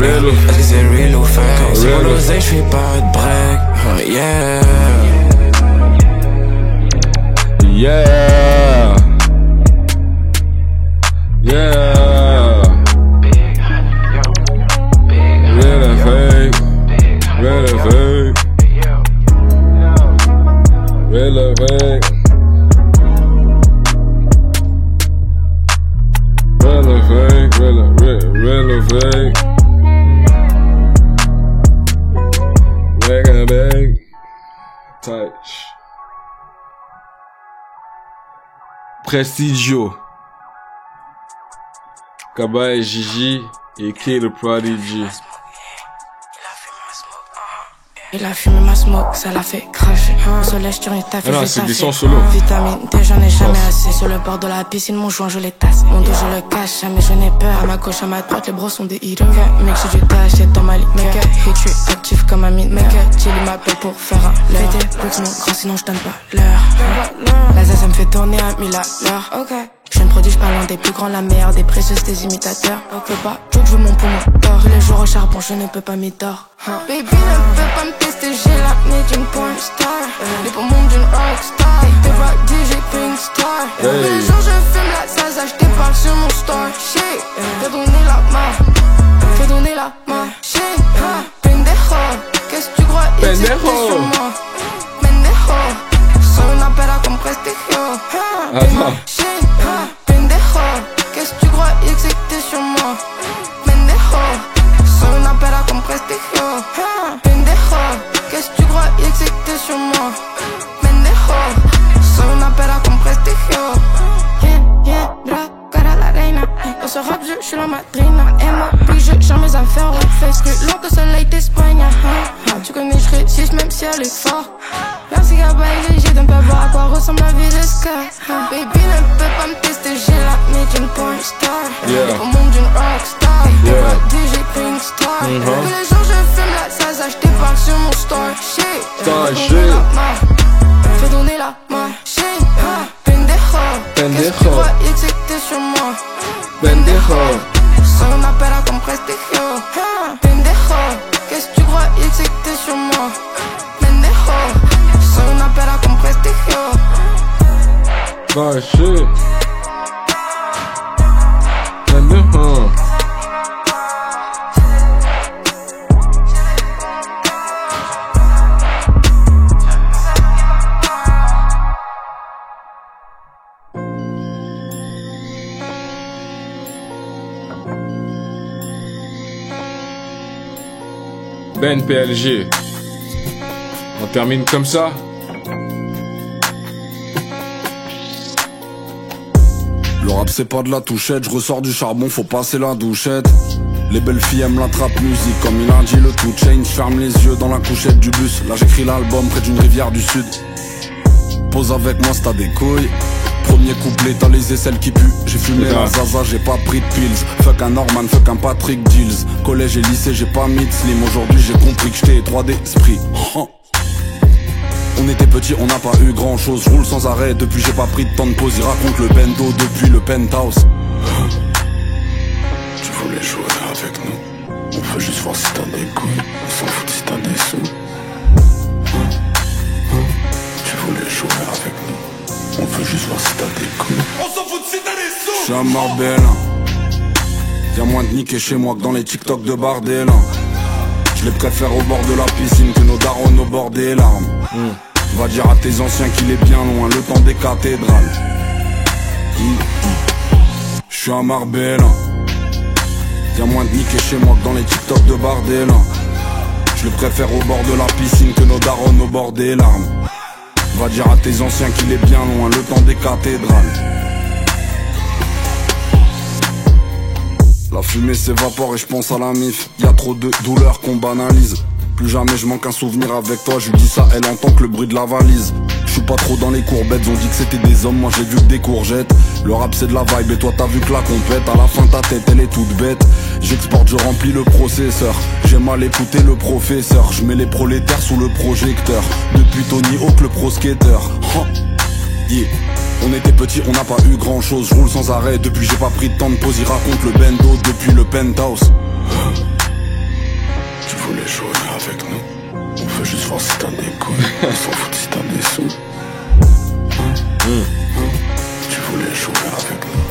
Est-ce que c'est real ou fake? Si pour l'oseille j'fais pas de break. Yeah. Yeah. Yeah. Really fake. Really fake. Really fake. Really fake. Really fake. Wake and bake. Touch. Prestigio. Kaba et Gigi et K le Prodigy. Il a fumé ma smoke, ça l'a fait cracher. Au soleil, je tourne ta fille, c'est des sons solo. Vitamine D, j'en ai jamais assez. Sur le bord de la piscine, mon joint, je les tasse. Mon dos, je le cache, jamais je n'ai peur. À ma gauche, à ma droite, les bros sont des heaters. Mec, j'ai du dash, c'est dans ma ligue. Mec, hit, je suis actif comme un mine. Mec, Chili m'appelle pour faire un leurre. Fais des bricks, mon grand, sinon je donne pas l'heure. La ça me fait tourner à 1000 à l'heure. Ok. Je ne prodige pas l'un des plus grands, la meilleure des précieuses, des imitateurs. Je veux pas, je veux mon poumon d'or. Tous les jours au charbon, je ne peux pas m'y tordre. Baby ne peut pas me tester, j'ai la nez d'une porn star. Les poumons d'une rockstar. Des voix DJ Pink Star. Tous les jours je fume la zaza, je débarque sur mon star. Shit, fais donner la main. Fais donner la main. Shit, pendejo. Qu'est-ce que tu crois, il s'était sur moi. Pendejo, soy una pera con prestigio. Attends. Pendejo, qu'est-ce que tu croyais que c'était sur moi? Pendejo, soy una pera con prestigio. Pendejo, qu'est-ce que tu croyais que c'était sur moi? Pendejo, soy una pera con prestigio. Cara la reina, dans ce rap je suis la madrina. M.O.P. je gère mes affaires, reflex plus long que le soleil d'Espagne. Tu connais, je résiste même si elle est forte. Merci à bailler, j'ai d'un peu voir à quoi ressemble la vie de Sky. Baby ne peut pas me tester, j'ai la nez d'une porn star. Au monde d'une rockstar. DJ Pink Star. Tous les jours je fume la zaza, je débarque sur mon star. Shit, fâché. Ben PLG. On termine comme ça. Le rap c'est pas de la touchette, je ressors du charbon, faut passer la douchette. Les belles filles aiment la trap musique, comme il a dit le 2 Chainz. J'ferme les yeux dans la couchette du bus, là j'écris l'album près d'une rivière du sud. Pose avec moi si t'as des couilles. Premier couplet, t'as les aisselles qui puent. J'ai fumé la zaza, j'ai pas pris de pills. Fuck un Norman, fuck un Patrick Dills. Collège et lycée, j'ai pas mis de slim. Aujourd'hui j'ai compris que j'étais 3D esprit. On était petits, on n'a pas eu grand chose. Je roule sans arrêt, depuis j'ai pas pris de temps de pause. Il raconte le bendo depuis le penthouse. Tu voulais jouer avec nous, on veut juste voir si t'as des couilles. On s'en fout si t'as des sous. Tu voulais jouer avec nous, on veut juste voir si t'as des couilles. On s'en fout si t'as des sous. J'suis à Marbella. Y'a moins de niquer chez moi que dans les TikTok de Bardel. Je les préfère au bord de la piscine que nos darons au bord des larmes. Va dire à tes anciens qu'il est bien loin, le temps des cathédrales. J'suis à Marbella. Y'a moins de niquer chez moi que dans les TikTok de Bardel. Je les préfère au bord de la piscine que nos darons au bord des larmes. Va dire à tes anciens qu'il est bien loin, le temps des cathédrales. La fumée s'évapore et je pense à la mif. Y'a trop de douleurs qu'on banalise. Plus jamais je manque un souvenir avec toi. Je lui dis ça, elle entend que le bruit de la valise. Je suis pas trop dans les courbettes, ont dit que c'était des hommes, moi j'ai vu que des courgettes. Le rap c'est de la vibe et toi t'as vu que la compète. À la fin ta tête elle est toute bête. J'exporte, je remplis le processeur. J'ai mal écouté le professeur. Je mets les prolétaires sous le projecteur. Depuis Tony Hawk le pro skater. Yeah. On était petits, on n'a pas eu grand chose. Je roule sans arrêt, depuis j'ai pas pris de temps de pause. Il raconte le bendo depuis le penthouse. Tu voulais jouer avec nous, on veut juste voir si t'as des couilles. On s'en fout si t'as des sous. Tu voulais jouer avec nous,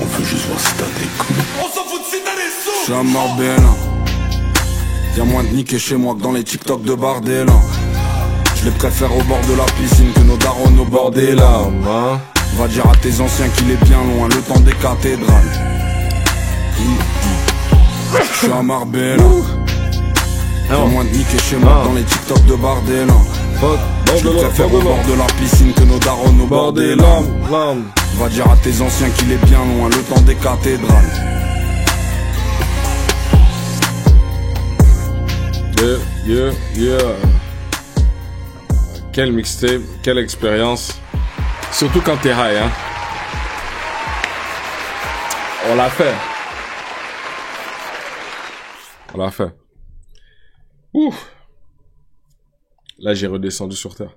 on veut juste voir si t'as des couilles. On s'en fout si t'as des sous. J'suis à Marbella. Y'a moins de niquer chez moi que dans les TikTok de Bardel. Je les préfère au bord de la piscine que nos darons au bord des larmes. Va dire à tes anciens qu'il est bien loin, le temps des cathédrales. J'suis à Marbella. Y'a moins de niquer chez moi dans les TikTok de Bardel. Je les préfère au bord de la piscine que nos darons au bord des larmes. Va dire à tes anciens qu'il est bien loin, le temps des cathédrales. Yeah. Quel mixtape, quelle expérience. Surtout quand t'es high, hein. On l'a fait. Ouh. Là, j'ai redescendu sur terre.